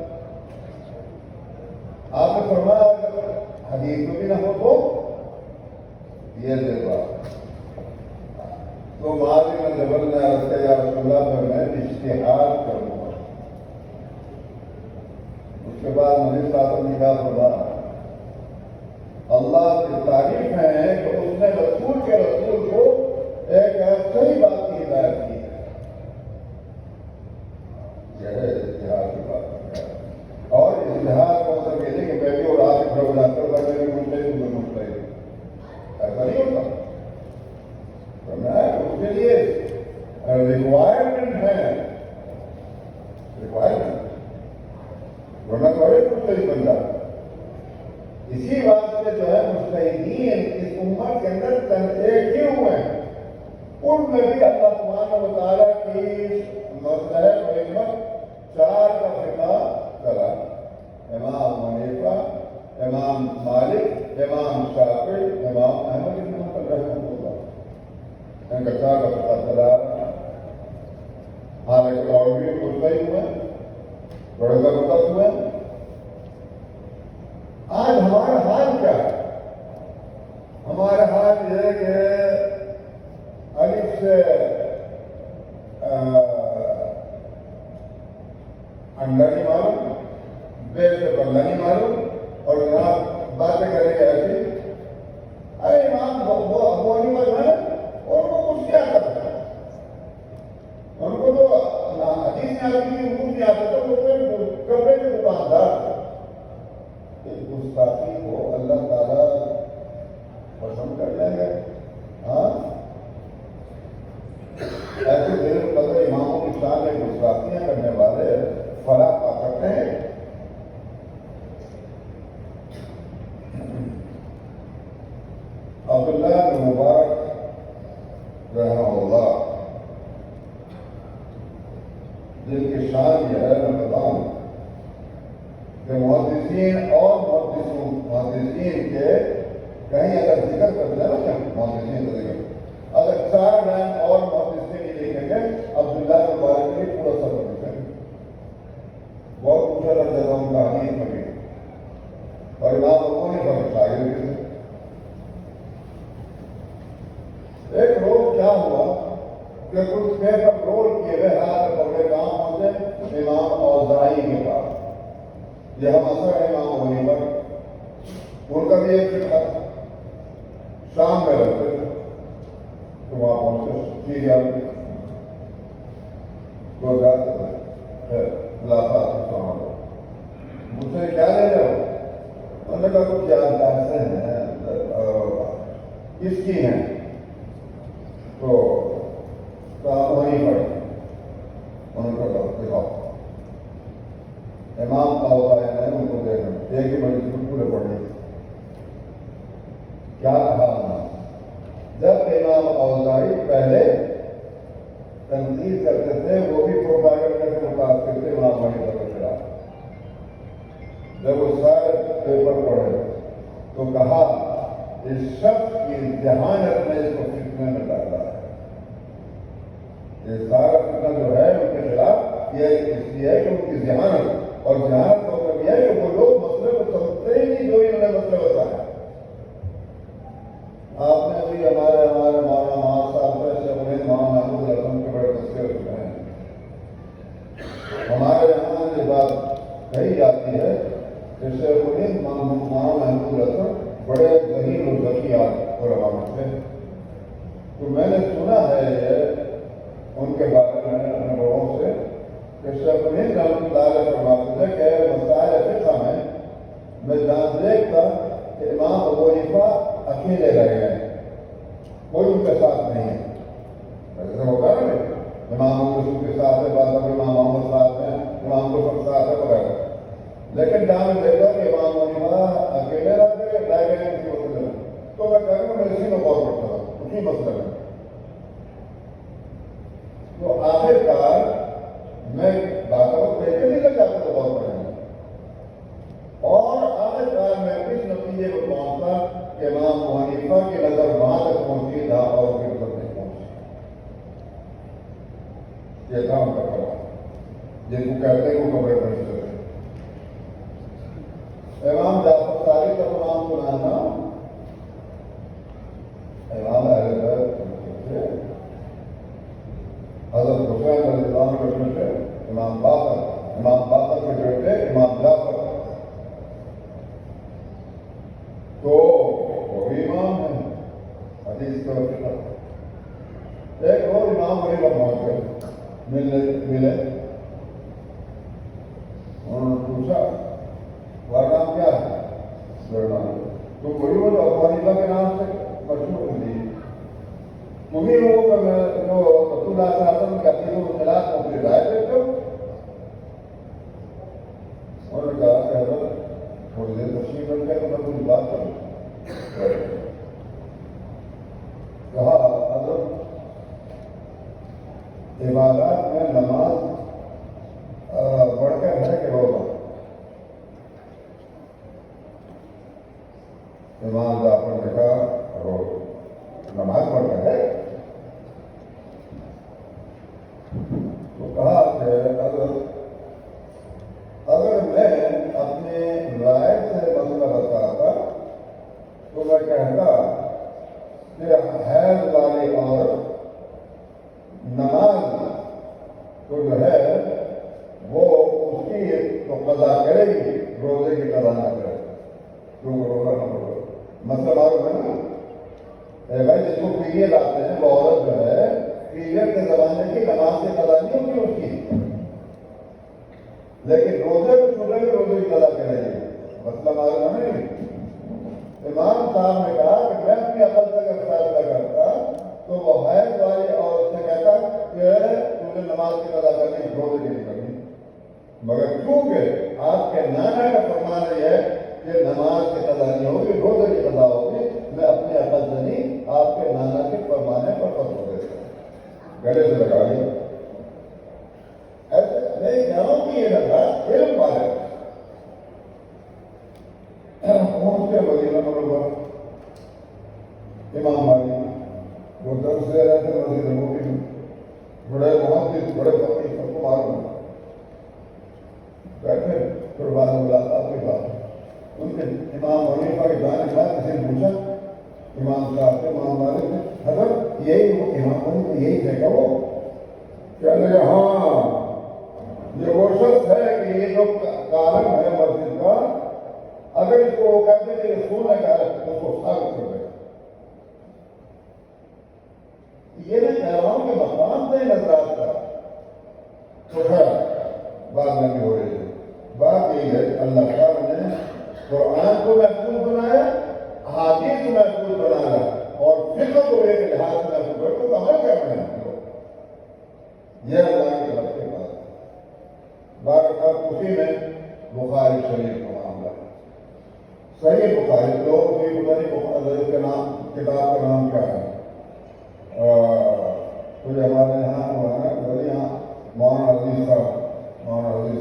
آپ نے فرمایا اگر حدیث میں بھی نہ ہو تو یہ دیکھا تو معاذ بن جبل نے عرض کیا یا رسول اللہ میں اجتہاد کروں گا. اس کے بعد نبی صلی اللہ علیہ وسلم نے کہا فرمایا اللہ کی تعریف ہے کہ اس نے رسول کے رسول کو ایک صحیح بات کی ہدایت کی ہے. یہ ہے اجتہاد کی بات ہے. اور اجتہاد کا مطلب یہ نہیں کہ بیٹھے اور آپ کے گھر جاتے ہو کرنے میں مجھے ایسا نہیں ہوتا. اس کے لیے ریکوائرمنٹ ہے، ریکوائرمنٹ مذہب و علم چار کا فقہ کرا، امام حنیفہ، امام مالک، امام شافعی، امام احمد بن حنبل رحمۃ اللہ، ان کا چار کا فقہ چلا رہا۔ حالانکہ اور بھی مجتہد ہوئے، بڑے زبردست ہوئے۔ آج ہمارا حال کیا ہے؟ ہمارا حال یہ ہے کہ الف سے انڈا نہیں معلوم، بے سے بندہ نہیں معلوم، اور جناب باتیں کریں گے ایسی، ارے امام ابو حنیفہ ہے اور وہ کچھ کیا کرتا ہے، ان کو تو حدیث میں آتی تھی، حکم نہیں آتا تھا، وہ کپڑے کے دکاندار تھے۔ اس گستاخی کو اللہ تعالیٰ پسند کر لیں گے؟ ہاں، ایسے دیر قدر اماموں کی شان میں گستاخیاں کرنے والے فلاح پا سکتے ہیں؟ عبداللہ بن مبارک رحمہ اللہ، جن کی شان یہ ہے، میں بتاؤں کہ محدثین اور محدثین کے کہیں اگر ذکر کر دیں نا، محدثین کا ذکر اگر چار لائن اور محدثین یہ لکھیں گے، عبداللہ بن مبارک کے پورا سفر لکھیں گے، بہت اونچا درجہ ان کا حدیث میں بھی، اور امام ابو حنیفہ کے شاگرد بھی تھے۔ ایک روز کیا ہوا کہ کچھ پیپر رول کیے ہوئے ہاتھ پکڑے کام ہوتے امام اوزاعی کے پاس، یہ ہم اثر ہے امام ابو حنیفہ، ان کا بھی ایک فقہ تھا، شام میں رہتے تھے، تو وہاں پہنچتے سیریا میں تو جاتے تھے، مجھ سے کیا لے رہے ہو؟ انہوں نے کہا کچھ یاد داشتیں ہیں، کس کی ہیں؟ تو وہیں پڑے، انہوں نے کہا دکھاؤ، امام اوزاعی نے ان کو دیکھا، ایک ہی مجلس پورے پڑھنے کیا کہا انہوں نے؟ جب امام اوزاعی پہلے تنقید کرتے تھے، وہ بھی پروپیگنڈا سے متاثر تھے امام حنیفہ کے خلاف، جب وہ سارے پیپر پڑھے تو کہا اس شخص کی ذہانت نے اس کو فتنے میں ڈالا ہے، یہ سارا فتنہ جو ہے ان کے خلاف یہ اس لیے ہے کہ ان کی ذہانت، اور ذہانت کا مطلب یہ ہے کہ وہ لوگ مسئلے کو سمجھتے ہی نہیں جو انہوں نے مسئلہ بتایا۔ آپ نے ابھی ہمارے مولانا محمد صاحب سے انہیں مولانا محمود الحسن کے بڑے مسئلے سنے ہیں، ہمارے یہاں یہ بات کہی جاتی ہے کہ شیخ الہند مولانا محمود الحسن بڑے ذہین اور ذکی علماء میں تھے، تو میں نے سنا ہے یہ ان کے بارے میں اپنے بڑوں سے کہ شیخ الہند رحمۃ اللہ علیہ فرماتے تھے کہ مسائل فقہ میں جان دیکھتا کہ امام ابو حنیفہ اکیلے رہ گئے، کوئی ان کے ساتھ نہیں ہے، ایسا ہوتا ہے نا، امام ابو کے ساتھ ہے، بعض امام محمد ساتھ ہیں، امام بکر ساتھ ہے وغیرہ، لیکن جہاں میں دیکھا کہ امام حنیفہ اکیلے رہ گئے کسی مسئلے میں، تو میں کہوں گا میں اسی میں غور کرتا ہوں، اسی مسئلے میں۔ تو آخر کار میں بات دیکھ کے نکل جاتا تو غور کریں گے، اور آخر کار میں اس نتیجے کو پہنچتا کہ امام ابو حنیفہ کی نظر وہاں تک پہنچی جہاں اور پھر تک نہیں پہنچی، یہ کام کر رہا جن کو کہتے ہیں وہ کپڑے پہنچ رہے۔ امام جعفر صادق کا نام سنا نا، امام اہل بیت تھے، حضرت حسین رضی اللہ عنہ کے بیٹے امام باقر کے بیٹے امام جعفر، تو وہ بھی امام ہیں حدیث کا وقت۔ ایک روز امام حنیفہ پہنچ گئے، ملے، انہوں نے پوچھا تمہارا نام کیا ہے؟ میرا نام تو وہی وہ جو ابو حنیفہ کے نام سے مشہور ہوئی، تمہیں وہ جو رسول اللہ صلی اللہ علیہ وسلم کے عقیدے و خلاف کو اپنی رائے دیتے ہو؟ انہوں نے کہا کہ حضرت تھوڑی دیر تشریف رکھ کے میں کچھ بات کروں، کہا حضرت عبادات میں نماز بڑے ہی روزے کی قضا نہ کرے کیونکہ روزہ نہ پڑھو. مطلب معلوم ہے نا. بھائی جس کو پیریڈ آتے ہیں وہ عورت جو ہے پیریڈ کے زمانے کی نماز کی قضا نہیں ہوتی اس کی, لیکن روزے کو چھوڑے کے روزے کی قضا کرے گی. مطلب معلوم ہے نہیں. امام صاحب نے کہا کہ میں اپنی عقل سے اگر فیصلہ کرتا تو وہ حیض والی عورت سے کہتا کہ تمہیں نماز کی قضا کرنی, روزے کی نہیں کرنی. مگر کیونکہ آپ کے نانا کا فرمان یہ ہے کہ نماز کی قضا نہیں ہوگی, روزے کی قضا ہوگی, میں اپنی عقل سے نہیں آپ کے نانا کے فرمانے پر فتویٰ دیتا ہوں. گلے سے لگا لیا. ایسے نہیں کہہ رہا ہوں کہ یہ لگا علم والے پہنچ کے وزیر مربع امام مالک وہ درس دے رہے تھے مسجد نبوی میں. بڑے محدث بڑے فقیہ سب کو معلوم ہے. بیٹھے پھر بعد ملاقات کی بات ان کے امام حنیفہ کے جانے کے بعد کسی نے پوچھا امام صاحب سے, امام مالک نے, حضرت یہی وہ امام حنیفہ یہی دیکھا وہ کہنے لگے ہاں یہ وہ شخص ہے کہ یہ جو کارن ہے مسجد کا, اگر اس کو وہ کہتے کہ رسول نے کہا تو اس کو ثابت کر دے. یہ میں کہہ رہا ہوں کہ مقام سے نظرات کا تو خیر بات نہیں ہو رہی ہے. بات یہی ہے اللہ تعالیٰ نے قرآن کو محفوظ بنایا, احادیث کو محفوظ بنایا اور فقہ کو ایک لحاظ سے محفوظ بنایا. تو ہمیں کیا بنا یہ اللہ کی طرف سے بات ہے. بات اسی میں بخاری شریف کا معاملہ ہے. صحیح بخاری لوگ بھی بخاری کے نام کتاب کا نام کیا ہے, کچھ ہمارے یہاں وہی یہاں مولانا عزیز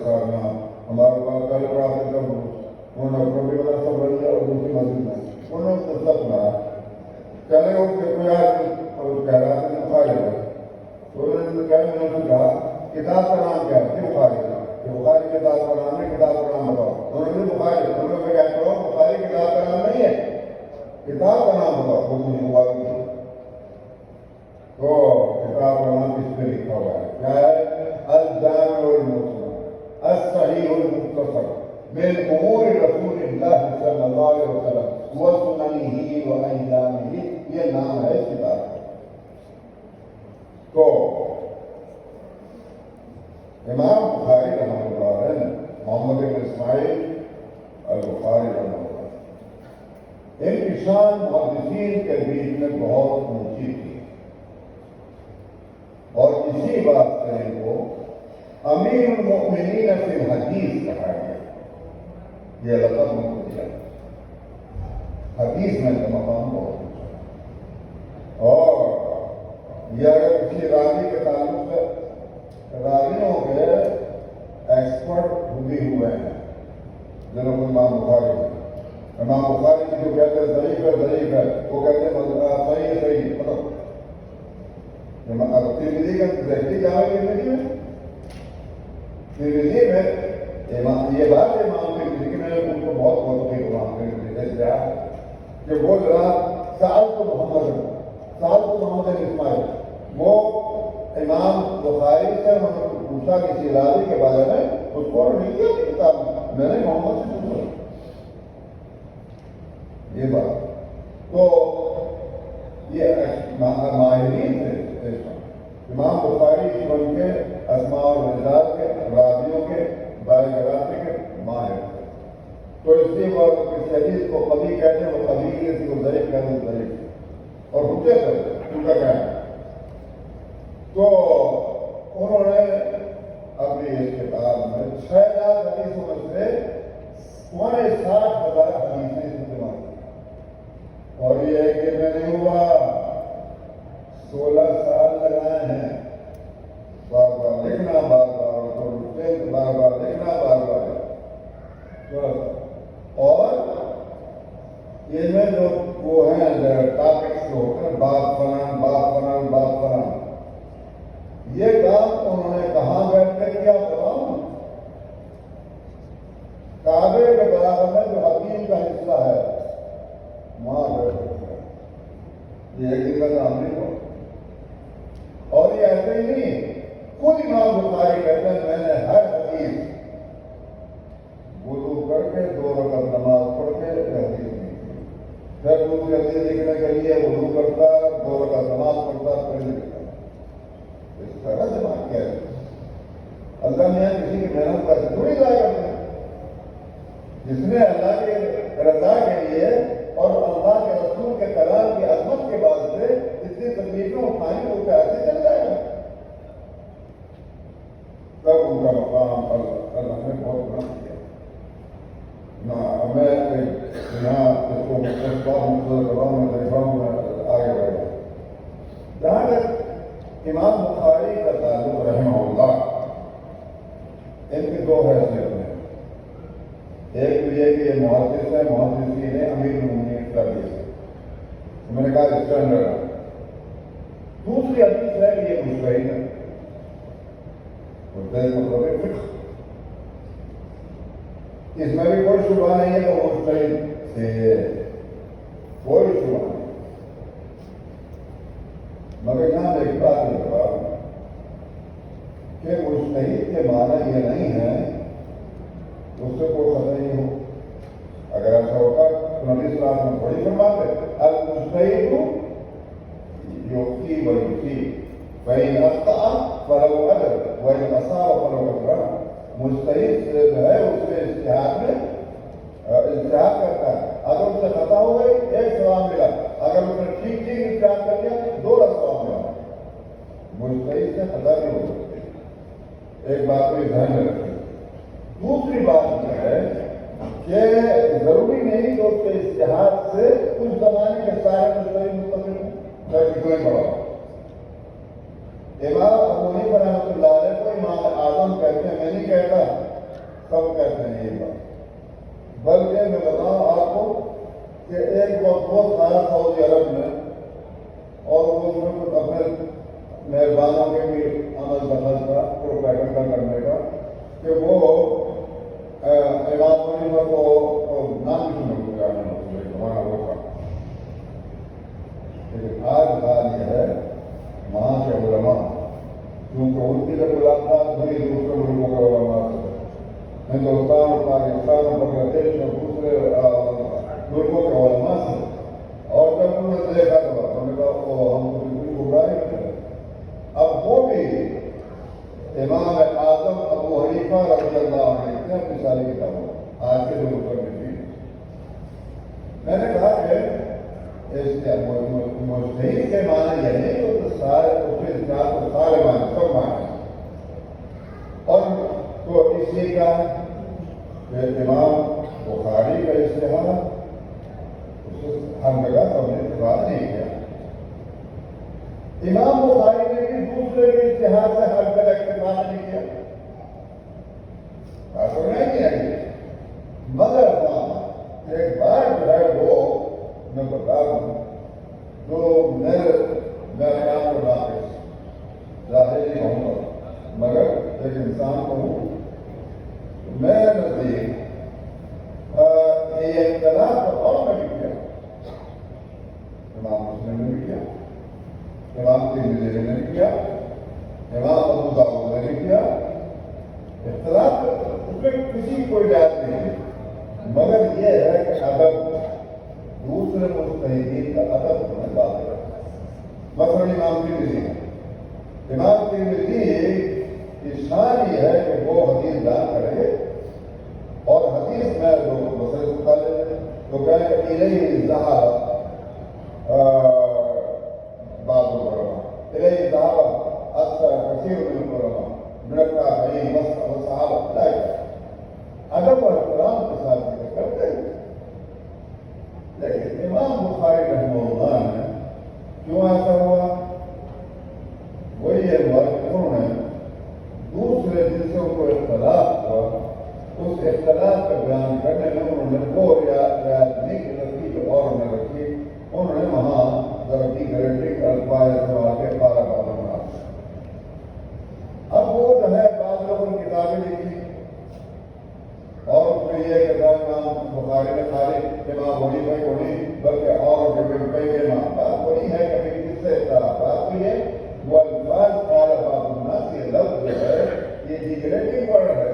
صاحب یہاں ہمارے پاس کل پڑھاتے تھے, انہوں نے کبھی والا سب بن گیا اور دوسری مسجد میں انہوں نے مطلب بنایا. چلے وہ کوئی آدمی کہہ رہا تھا بخاری ہے تو انہوں نے کہا کتاب کا نام کیا ہے, بخاری کا. بخاری کتاب کا نام ہے, کتاب کا نام بتاؤ. انہوں نے بخاری, انہوں نے کیا کہا بخاری کتاب کا نام نہیں ہے, کتاب کا نام بتاؤ. وہ مجھے بخاری تو کتاب کا نام اس پہ لکھا ہوا ہے, کیا ہے, الجامع المسند الصحیح المختصر من امور رسول اللہ صلی اللہ علیہ وسلم وسننہ وایامہ. یہ نام ہے اس کتاب کا. تو امام بخاری رحمۃ اللہ علیہ محمد بن اسماعیل البخاری رحمۃ اللہ, ان کی شان محدثین کے بیچ میں بہت اونچی تھی اور اسی بات سے ان کو امیر المؤمنین فی الحدیث کہا گیا. یہ لقب ان کو دیا. حدیث میں کا مقام بہت اونچا ہے. اور یہ اگر کسی راوی کے تعلق سے راویوں کے ایکسپرٹ بھی ہوئے ہیں جنہوں کو امام بخاری ہے. امام بخاری کی جو کہتے ہیں ضعیف ہے وہ کہتے ہیں صحیح ہے صحیح. مطلب ترمذی کا ذہنی جامع ترمذی میں یہ بات ہے امام ترمذی کی, میں نے ان کو بہت موقع امام ترمذی سے کہ وہ ذرا سعد محمد اسماعیل وہ امام بخاری سے پوچھا کسی راوی کے بارے میں, اس کو نہیں کیا کتاب میں نے محمد سے پوچھا. یہ بات تو یہ ماہرین تھے. امام بخاری ان کے اسماء و رجال کے راویوں کے بایوگرافی کے ماہر تھے. تو اس لیے وہ اس حدیث کو قوی کہتے ہیں, وہ قوی اس کو ضعیف کہتے ہیں ضعیف اور حجت ہے ان کا کہنا. تو انہوں نے اپنی اس کتاب میں 6,000 حدیثوں میں سے 60,000 حدیثیں استعمال کی. اور یہ ایک دن میں نہیں ہوا, 16 سال لگائے ہیں. بار بار لکھنا, بار بار لکھنا, بار بار. اور ان میں جو وہ ہیں ٹاپکس جو ہوتے ہیں بات اللہ نے کسی کی محنت کا تھوڑی ضائع کرتے ہیں. جس نے اللہ کے رضا کے لیے اور اللہ کے رسول کے کلام کی عظمت کے بعد سے اتنی تکلیفیں اٹھائیں تو کیا ایسے چل جائے گا؟ تب ان کا مقام اللہ نے بہت بڑا کیا. میں یہاں اس کو مختلف آگے بڑھا. جہاں تک امام بخاری کا تعلق رحمہ اللہ، ان کی دو حیثیت ہیں. ایک تو یہ کہ یہ محدث ہے، محدثین نے امیر المومنین کا حدیث ہے، میں نے کہا اسٹینڈرڈ ہے. دوسری حدیث ہے کہ یہ مجتہد ہے. مطلب ہے فقہ. اس میں بھی کوئی شبہ نہیں ہے کہ وہ مجتہد سے کوئی شبہ نہیں. مگر یہاں ایک بات یہ بتا کہ مجتہد کے معنی یہ نہیں ہے اس سے کوئی خطرہ نہیں ہو. اگر ایسا ہوتا تو نبی صلی اللہ علیہ وسلم بڑی فرماتے المجتہد یؤتی و یؤتی فإن أخطأ فله أجر وإن أصاب فله أجران. مجتہد جو ہے اس کے اجتہاد میں اجتہاد کرتا ہے. اگر اس سے خطا ہو گئی ایک ثواب ملا، اگر اس نے ٹھیک اجتہاد کر لیا 2 ثواب ملا. مجتہد سے خطا نہیں ہو سکتی. ایک بات کو ذہن میں رکھیں. دوسری بات یہ ہے کہ ضروری نہیں کہ اس کے اجتہاد سے اس زمانے کے سارے مجتہد مستقل ہوں، چاہے کتنا ہی بڑا ہو. امام ابو حنیفہ رحمۃ اللہ علیہ کو امام اعظم کہتے ہیں. میں نہیں کہتا، سب کہتے ہیں یہ بات. بلکہ میں بتاؤں آپ کو کہ ایک وقت بہت سارا سعودی عرب میں اور وہ اس میں کچھ اپنے مہربانوں کے بھی عمل دخل تھا پروپیگنڈا کرنے کا کہ وہ امام حنیفہ کو نام بھی سننے کو جانا ہمارا وہ تھا. لیکن آج حال یہ ہے وہاں کے علماء کیونکہ ان کی جب ملاقات ہوئی دوسرے ملکوں کے علماء سے، ہندوستان اور پاکستان اور بنگلہ دیش اور دوسرے ملکوں کے علماء سے، اور جب انہوں نے دیکھا تو انہوں نے کہا ہم تو بالکل گمراہ نہیں کرتے. اب وہ بھی امام اعظم ابو حنیفہ رضی اللہ عنہ نے اپنی ساری کتابوں آج کے جو اتر میں تھی. میں نے کہا کہ مجتہد کے معنی یہ نہیں تو سارے سارے معنی سب معنی. اور تو اس لیے کیا ہے کہ امام بخاری کا اجتہاد ہر جگہ سب نے اتفاق نہیں کیا. امام بخاری نے بھی دوسرے کے اجتہاد سے ہر جگہ اتفاق نہیں کیا. بات نہیں کیا مگر ایک بار جو ہے وہ میں بتا دوں جو میں آپ کو ظاہر نہیں ہوں گا مگر ایک انسان کو ہوں. میں نزدیک یہ اختلاف اور میں بھی کیا، امام مسلم نے بھی کیا، امام ترمذی نے بھی کیا، امام ابو داؤد نے بھی کیا. اختلاف اس میں کسی کوئی بات نہیں ہے. مگر یہ ہے کہ ادب دوسرے مجتہدین کا ادب ہونے بات ہے. مثلاً امام ترمذی کی شان یہ ہے کہ وہ حدیث بیان کرے اور حدیث میں جو مسئلے متعلق تو کہیں کہ الیہ ذہب بعض العلماء، الیہ ذہب اکثر کثیر من العلماء من التابعین والصحابہ. ادب اور احترام کے ساتھ ذکر کرتے ہیں. لیکن امام بخاری رحمہ اللہ نے کیوں ایسا ہوا؟ وہی یہ ہوا کہ انہوں نے دوسرے جن سے ان کو اختلاف ہوا اس اختلاف کا بیان کرنے میں انہوں نے وہ رعایت نہیں رکھی جو اور نے رکھی. انہوں نے وہاں درختی گارنٹی کا الفاظ سوا کے پارا پارا بنا. اب وہ جو ہے بعض لوگوں نے کتابیں لکھی اور اس میں یہ کہ امام بخاری نے خالی امام حنیفہ کو نہیں بلکہ اور کئی امام بات وہی ہے کہ کس سے اختلافات ہوئی ہے. وہ الفاظ قال بعض الناس یہ لفظ جو ہے یہ ڈیگریڈنگ ورڈ ہے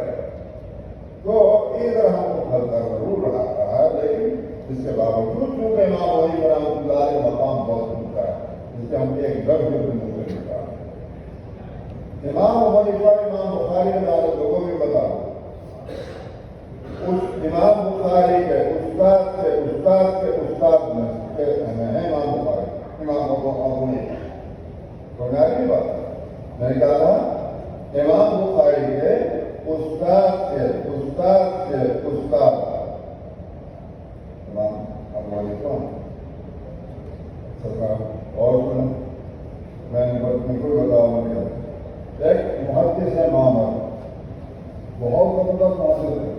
تو ادھر ہم کو خطرہ ضرور رہا ہے. لیکن اس کے باوجود چونکہ امام حنیفہ رحمۃ اللہ علیہ مقام بہت اونچا ہے جس سے ہم ایک لفظ بھی منہ سے نکال. امام حنیفہ امام بخاری بہت زبردست معاشرت ہے.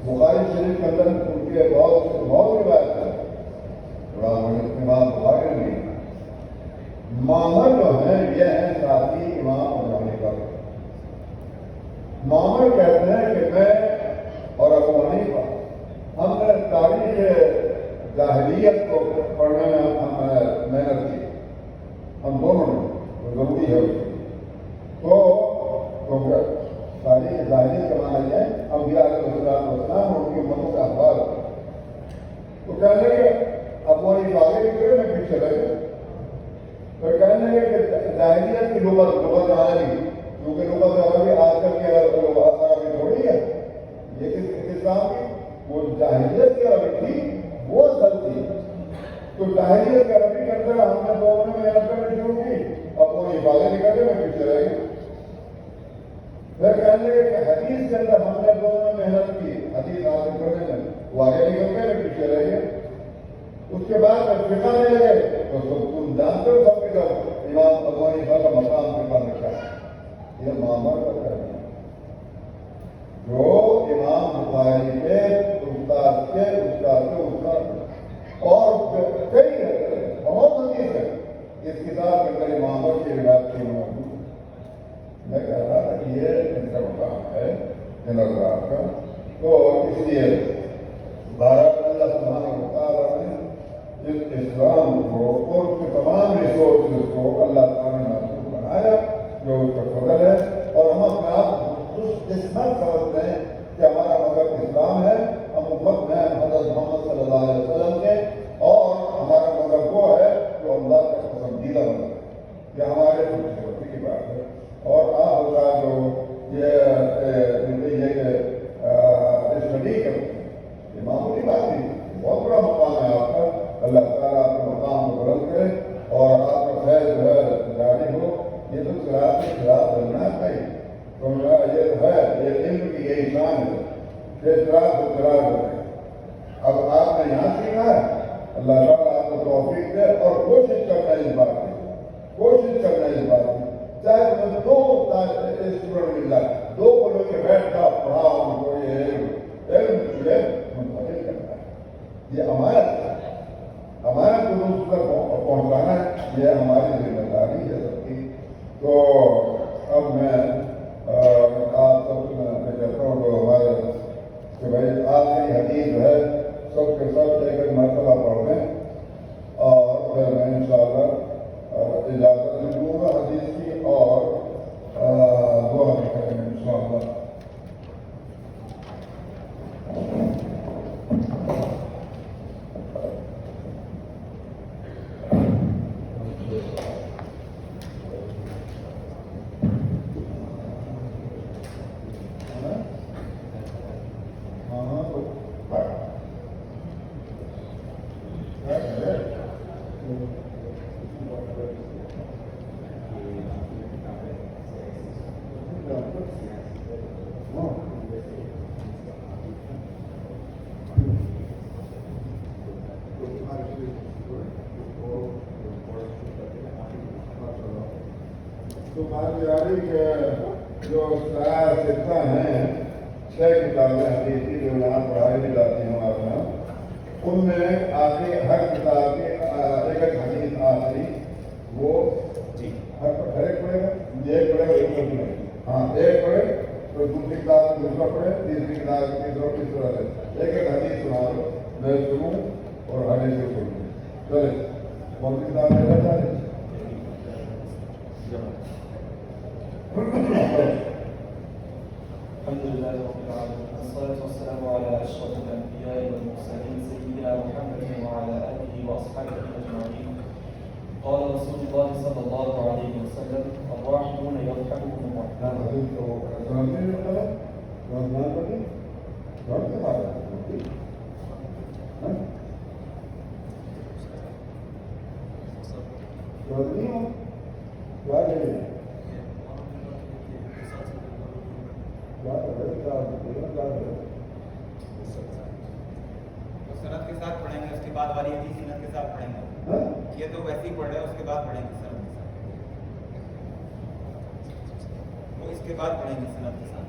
بخاری شریف کے اندر ان کے بہت روایت ہے. امام بخاری نے معمر جو ہیں یہ ہیں ساتھی امام ابو حنیفہ. معمر کہتے ہیں کہ میں اور ابو حنیفہ ہم نے تاریخ جاہلیت کو پڑھنے میں ہم محنت کی. ہم دونوں نے ضروری ہے اس کی. تو تاریخ جاہلیت کا معنی یہ ہے انبیاء علیہ السلام اور ان کی امتوں کا اخبار. تو کہنے لگے ابو حنیفہ آگے نکلے میں پیچھے رہ گئے. تو کہنے لگے کہ جاہلیت کی لغت عربی کیونکہ لغت عربی آج کل کی عربی تھوڑی ہے. یہ کس کام کی وہ جاہلیت کی عربی تھی وہ اصل تھی. تو جاہلیت کی عربی کے اندر ہم نے دونوں میں محنت کرنی شروع کی. ابو حنیفہ آگے نکلے میں پیچھے رہ گئے. پھر کہنے لگے کہ حدیث کے اندر ہم نے دونوں میں محنت کی. حدیث حاصل کرنے میں وہ آگے نکل گئے میں پیچھے رہ گئے. اس کے بعد میں فقہ لے گئے تو تم جانتے ہو سب کے سب امام ابو حنیفہ کا مقام فقہ رکھا ہے. یہ معمر کا کہنا ہے جو امام بخاری کے استاد کے اور کئی بہت حدیث ہے اس کتاب کے اندر معمر کی روایت کی موجود. میں کہہ رہا تھا کہ یہ ان کا مقام ہے نظرات کا. تو اس لیے بھارت اللہ سبحانہ و تعالیٰ نے اس اسلام کو اور اس کے تمام ریسورسز کو اللہ تعالیٰ نے محفوظ بنایا جو اس کا فضل ہے. اور ہم اپنے آپ قسمت سمجھتے ہیں کہ ہمارا مذہب اسلام ہے. ہم امت میں حضرت محمد صلی اللہ علیہ وسلم کے اور ہمارا مذہب وہ ہے جو اللہ کا پسندیدہ مذہب ہے. یہ ہمارے خوبصورتی کی بات ہے. اور آپ حضرات جو یہ اسٹڈی کرتے ہیں یہ معمولی بات نہیں. بہت بڑا مقام ہے آپ کا. اللہ تعالیٰ آپ کے مقام کو بلند کرے اور آپ کا خیر جو ہے جاری ہو. یہ تو صراط کے خلاف چلنا چاہیے. تو یہ ہے یہ علم کی یہی شان ہے کہ صراط سے صراط بنے. اب آپ نے یہاں سیکھا ہے. اللہ تعالیٰ آپ کو توفیق دے اور کوشش کرنا اس بات کی. کوشش کرنا اس بات کی. چاہے تمہیں دو اسٹوڈنٹ مل جائے دو کو لے کے بیٹھ جاؤ پڑھاؤ ان کو. یہ علم منتقل کرنا ہے. یہ ہمارا دروس تک پہنچانا ہے. یہ ہماری ذمہ داری ہے سب کی. تو اب میں آپ سب سے کہتا ہوں جو ہمارے کہ بھائی آپ کی حدیث جو ہے سب کے سب ایک مرتبہ پڑھ لیں اور پھر میں انشاءاللہ اجازت دوں گا حدیث کی اور دعا بھی کریں گے انشاءاللہ. تمہاری کے جو سطح ہیں 6 کتابیں حدیث کی جو یہاں پڑھائی بھی جاتی ہیں ہمارے یہاں. ان میں آخری ہر کتاب کی ایک حدیث آخری وہ ہر ایک پڑھے گا. ایک پڑھے گا ایک پڑھے گا. ہاں ایک پڑھے تو دوسری کتاب دوسرا پڑھے تیسری کتاب تیسرا تیسرا سے ایک حدیث سنا دو. میں سنوں اور حدیث سے سنوں. چلے کون سی کتاب لے جاتا ہے. الحمد لله رب العالمين والصلاة والسلام على أشرف الأنبياء والمرسلين سيدنا محمد وعلى آله وأصحابه أجمعين. قال رسول الله صلى الله عليه وسلم الراحمون يرحمهم الرحمن. سند کے ساتھ پڑھیں گے. اس کے بعد والی حدیث سند کے ساتھ پڑھیں گے. یہ تو ویسے ہی پڑھ رہے ہیں. اس کے بعد پڑھیں گے سند کے ساتھ. وہ اس کے بعد پڑھیں گے سند کے ساتھ.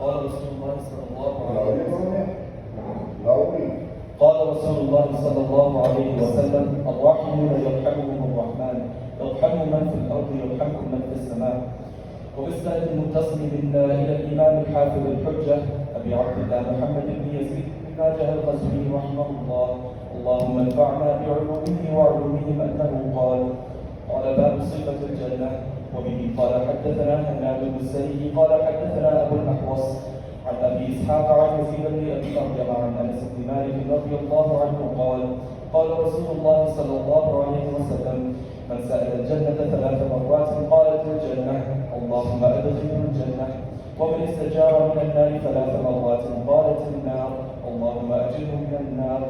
قال رسول الله صلى الله عليه لاؤنی قال رسول الله صلى الله عليه وسلم الراحمون يرحمهم الرحمن يرحم من في الأرض يرحمكم من في السماء. وبالسند المتصل منا إلى الإمام الحافظ الحجة أبي عبد الله محمد بن يزيد بن ماجه القزويني رحمه الله اللهم انفعنا بعلومه وعلومهم أنه قال باب صفة الجنة. وبه قال حدثنا هناد بن السري قال حدثنا أبو الأحوص عن أبي إسحاق عن يزيد بن أبي مريم عن أنس بن مالك رضي الله عنه قال رسول الله صلى الله عليه وسلم من سأل الجنة 3 مرات قالت الجنة اللهم أدخله الجنة. ومن استجار من النار 3 مرات قالت النار اللهم أجره من النار.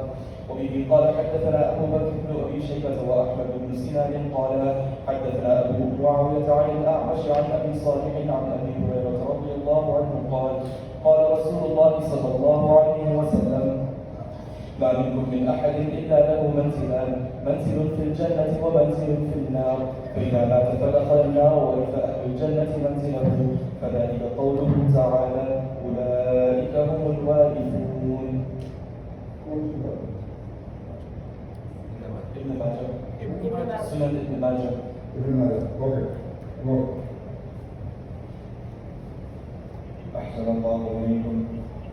وبه قال حدثنا أبو بكر بن أبي شيبة وأحمد بن سنان قال حدثنا أبو معاوية عن الأعمش عن أبي صالح عن أبي هريرة رضي الله عنه قال رسول الله صلى الله عليه وسلم ما منكم من أحد إلا له منزلان منزل في الجنة ومنزل في النار فإذا مات فدخل النار ورث أهل الجنة منزله فذلك قوله تعالى أولئك هم الوارثون. ابن ماجه سنن ابن ماجه. أحسن الله إليكم.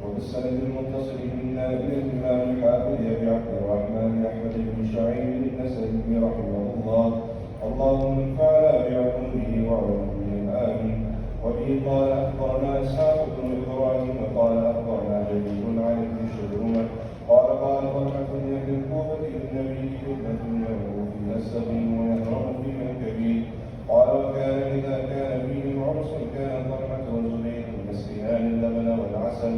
وبالسند المتصل منا إلى الإمام الحافظ أبي عبد الرحمن أحمد بن شعيب النسائي رحمه الله اللهم انفعنا بعلومه وعلومهم آمين. وبه قال أخبرنا إسحاق بن إبراهيم قال أخبرنا جرير عن ابن شبرمة قال طلحة لأهل الكوفة للنبي فتنة يمر فيها الصغير ويهرم فيها الكبير قال وكان إذا كان فيهم عرس كان طلحة وزبير يسقيان اللبن والعسل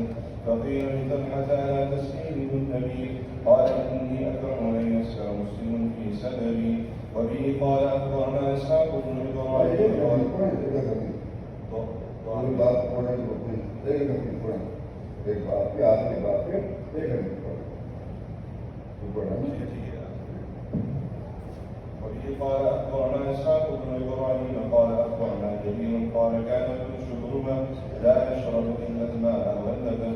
فقيل لطلحة ألا تسقيه النبي قال إني أكره أن يسكر مسلم في سببي. وبه قال أخبرنا إسحاق بن إبراهيم وبه قال أخبرنا إسحاق بن إبراهيم قال أخبرنا جرير قال كان ابن شبرمة لا يشرب إلا الماء واللبن.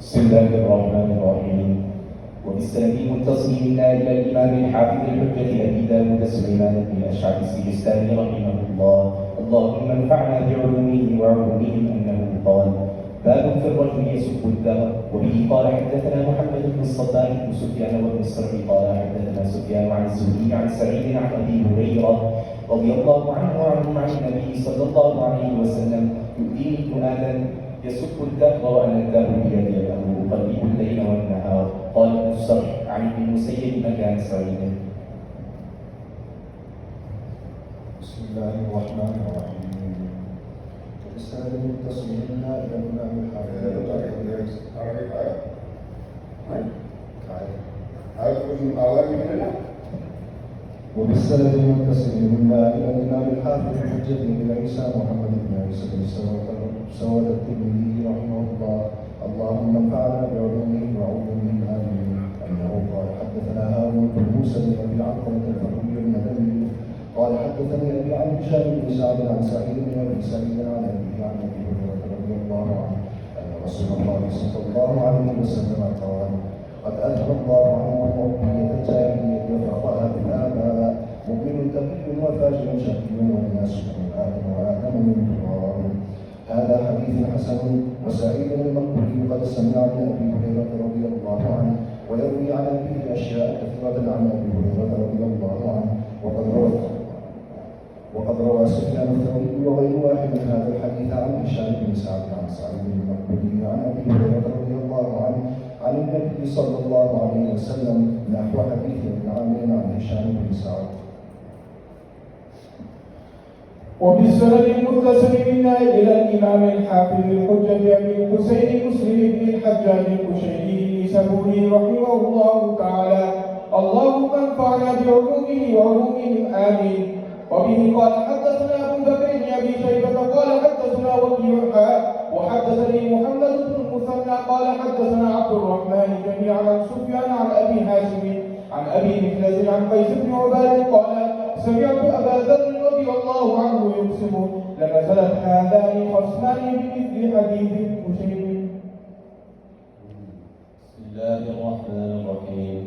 بسم الله الرحمن الرحيم. وبالسند المتصل منا إلى الإمام الحافظ الحجة أبي داود سليمان بن الأشعث السجستاني رحمه الله اللهم انفعنا بعلومه وعلومهم أنه قال باب في الرجل يسب الدهر. وبه قال حدثنا محمد بن الصباح بن سفيان وابن الصرف قال حدثنا سفيان عن الزهري عن سعيد عن أبي هريرة رضي الله عنه وعنهم عن النبي صلى الله عليه وسلم يؤذيني ابن آدم يسب الدهر وأنا الدهر بيدي الأمر أقلب الليل والنهار. قال ابن الصرح عن ابن المسيب مكان سعيد. بسم الله الرحمن الرحيم. وبالسند المتصل منا إلى الإمام الحافظ وبالسند المتصل منا إلى الإمام الحافظ الحجة بن عيسى محمد بن عيسى بن سواد الترمذي رحمه الله اللهم انفعنا بعلومه وعلومهم آمين. أنه قال حدثنا هارون بن موسى بن أبي علقمة الفقيه المدني قال حدثني أبي عن هشام بن سعد عن سعيد بن أبي سعيد عن أبيه عن أبي هريرة رضي الله عنه أن رسول الله صلى الله عليه وسلم قال قد أذهب الله عنكم ربية الجاهلية وفرقها بالآباء مؤمن تقي وفاجر شقي والناس من آدم وآدم من تراب. هذا حديث حسن. وسعيد المقبري قد سمع عن أبي هريرة رضي الله عنه ويروي عن أبيه أشياء كثيرة عن أبي هريرة رضي الله عنه وقد روى سفيان الثوري وغير واحد من هذا الحديث عن هشام بن سعد عن سعيد المقبري عن أبي هريرة رضي الله عنه عن النبي صلى الله عليه وسلم نحو حديث ابن عامر عن هشام بن سعد. وبالسند المتصل منا إلى الإمام الحافظ الحجة أبي الحسين مسلم بن الحجاج القشيري النسابوري رحمه الله تعالى اللهم انفعنا بعلومه وعلومهم آمين. وبه قال حدثنا أبو بكر بن أبي شيبة قال حدثنا وكيع وحدثني محمد بن المثنى قال حدثنا عبد الرحمن جميعا عن سفيان عن أبي هاشم عن أبي مخلد عن قيس بن عباد قال سمعت أبا ذر رضي الله عنه يقسم لنزلت هذان خصمان بمثل حديث الكشيري. بسم الله الرحمن الرحيم.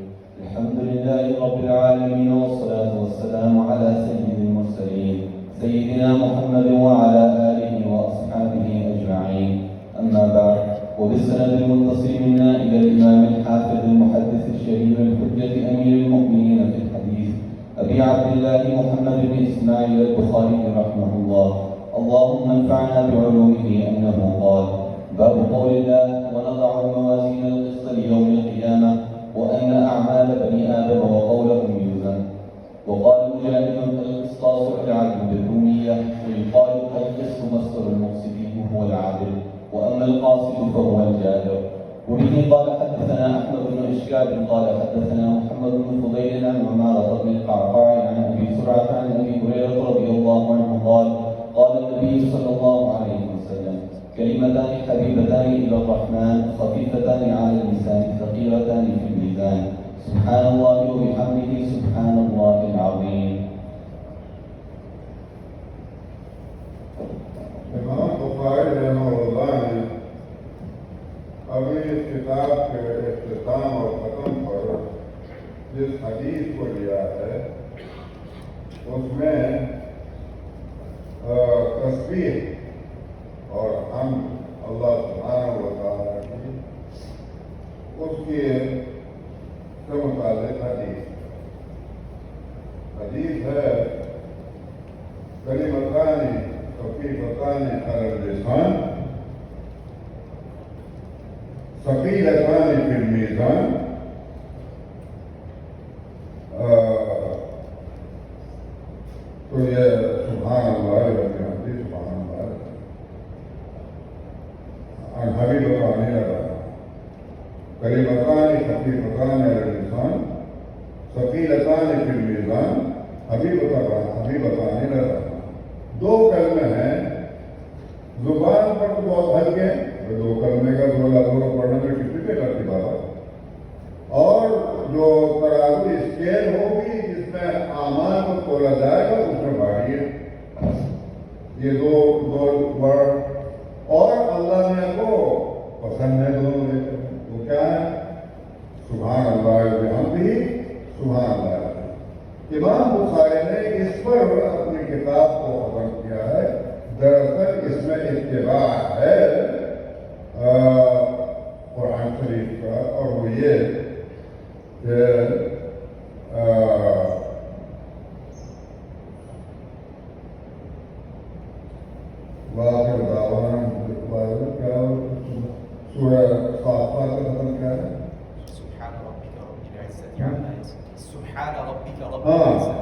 الحمد لله رب العالمين والصلاة والسلام على سيد المرسلين سيدنا محمد وعلى آله وأصحابه أجمعين. أما بعد، وبالسند المتصل منا إلى الإمام الحافظ المحدث الشهير الحجة أمير المؤمنين في الحديث أبي عبد الله محمد بن إسماعيل البخاري رحمه الله اللهم انفعنا بعلومه أنه قال: باب قول الله: ونضع الموازين القسط ليوم القيامة وأن أعمال بني آدم وقولهم يوزن. وقال مجاهد: القسطاس العدل بالرومية، ويقال القسط مصدر المقسط هو العادل، وأما القاصد فهو الجائر. وبه قال حدثنا أحمد بن إشكاب قال حدثنا محمد بن فضيل عن عمارة بن القعقاع عن أبي زرعة عن أبي هريرة رضي الله عنه قال: قال النبي صلى الله عليه وسلم: كلمتان حبيبتان إلى الرحمن خفيفتان على اللسان ثقيلتان في الميزان، سبحان الله وبحمده سبحان الله العظيم. امام بخاری رحمہ اللہ نے اپنی اس کتاب کے اختتام اور ختم پر جس حدیث کو لیا ہے اس میں تسبیح اور حمد اللہ سبحانہ و تعالیٰ کی اس کے متعلق حدیث ہے: کلمتان خفیفتان علی اللسان ثقیلتان فی المیزان. تو یہ سبحان اللہ وبحمدہ سبحان اللہ عن حبیبتان کلمتان خفیفتان علی اللسان ثقیلتان فی المیزان حبیبتان علی الرحمن. دو کلمے ہیں زبان پر تو بہت ہلکے ہیں، دو کلمے کا دو لفظوں پڑھنے میں کسی پہ کرتی بات، اور جو ترازو اسکیل ہوگی جس میں اعمال کو تولا جائے گا اس میں بھاری ہے. یہ دو ورڈ اور اللہ نے کو پسند ہے دونوں لے کر. وہ کیا ہے؟ سبحان اللہ وبحمدہ سبحان اللہ. امام بخاری نے اس پر اپنی کتاب کو ختم کیا ہے. دراصل اس میں اتباع ہے قرآن شریف کا، اور وہ یہ کہ سورہ صافات کا ختم کیا ہے؟ سبحان ربك رب العزة عما يصفون. سبحان ربك رب ہاں، العزة.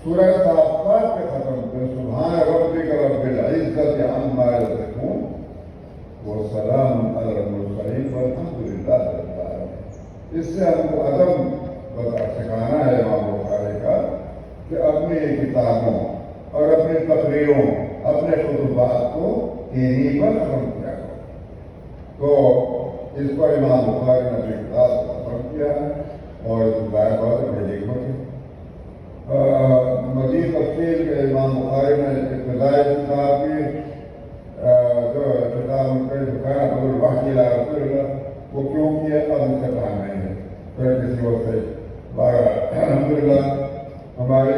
سورہ صافات کے ختم کیا سبحان ربک رب العزت عما یصفون وسلام علی المرسلین والحمد للہ رب العالمین. اس سے ہم کو ادب سکھانا ہے امام بخاری کا کہ اپنی کتابوں اور اپنی تقریروں اپنے خطبات کو انہی پر ختم کیا کرو. تو اس پر امام بخاری نے اپنی کتاب کو ختم کیا ہے اور ظاہر بات ہے بڑی حکمت ہے. مزید تفصیل کے امام بخاری نے ابتدائی کتاب کی جو کتاب ان کا جو کہنا تھا الوحی الی رسول اللہ وہ کیوں کیا اب ان کا کام نہیں ہے. پھر کسی وقت سے الحمدللہ ہمارے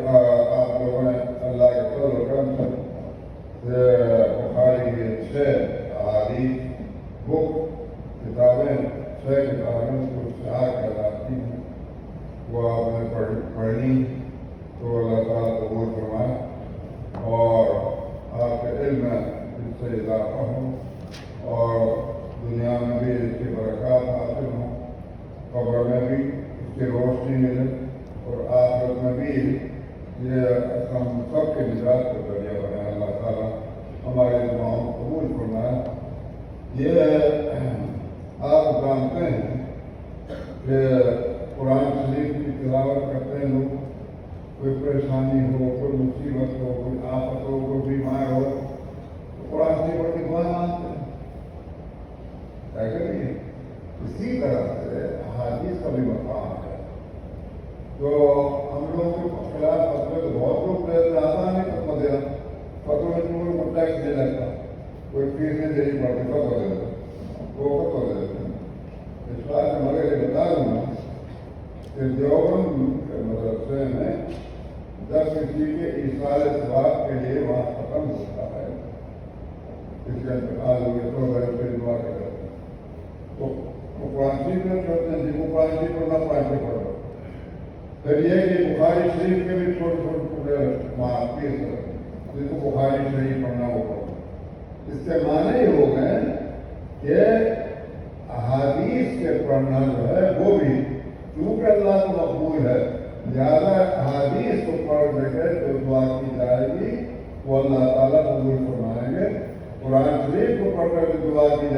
آپ لوگوں نے اللہ کے فضل و کرم سے بخاری کی 6 احادیث بک کتابیں 6 کتابیں کچھ 4 کہلاتی ہیں وہ آپ نے پڑھنی. تو اللہ تعالیٰ قبول فرمائے اور آپ کے علم میں اس سے اضافہ ہو اور دنیا میں بھی اس کی برکات حاصل ہوں، قبر میں بھی اس کی روشنی ملے اور آخرت میں بھی یہ ہم سب کے نجات کا ذریعہ یہ آپ جانتے ہیں کہ قرآن شریف کی تلاوت کرتے ہیں لوگ، کوئی پریشانی ہو، کوئی مصیبت ہو، کوئی آفت ہو، کوئی بیمار ہو، تو قرآن شریف پڑھ کے دعا مانگتے ہیں، ہے کہ نہیں؟ اسی طرح سے احادیث کا بھی مقام ہے. تو ہم لوگوں کے خلاف فتوے تو بہت لوگ زیادہ نہیں فتوا دے رہا، فتوا میں کوئی ٹیکس دے لگتا، کوئی فیس نہیں دینی پڑتی، فتوا دے دیتا، وہ فتوا دے دیتے ہیں. اس بات میں مگر یہ بتا دوں گا کہ دیوبند کے مدرسے میں جب کسی کے ایصال ثواب کے لیے وہاں ختم ہوتا ہے، اس کا انتقال ہو گیا تو غیر پہ دعا کرتے ہیں، تو قرآن شریف میں چھوڑتے ہیں، جن کو قرآن شریف پڑھنا قرآن شریف پڑھو. پھر یہ کہ بخاری شریف کے بھی چھوٹے چھوٹے ٹکڑے وہاں پیش کرتے ہیں، جن کو بخاری شریف پڑھنا وہ پڑھو. اس کے معنی یہ ہو گئے کہ احادیث کے پڑھنا جو ہے وہ بھی کیونکہ اللہ کو مقبول ہے، لہٰذا احادیث کو پڑھ دے کے جو دعا کی جائے گی وہ اللہ تعالیٰ قبول فرمائیں گے. قرآن شریف کو پڑھ کر جو دعا کی جائے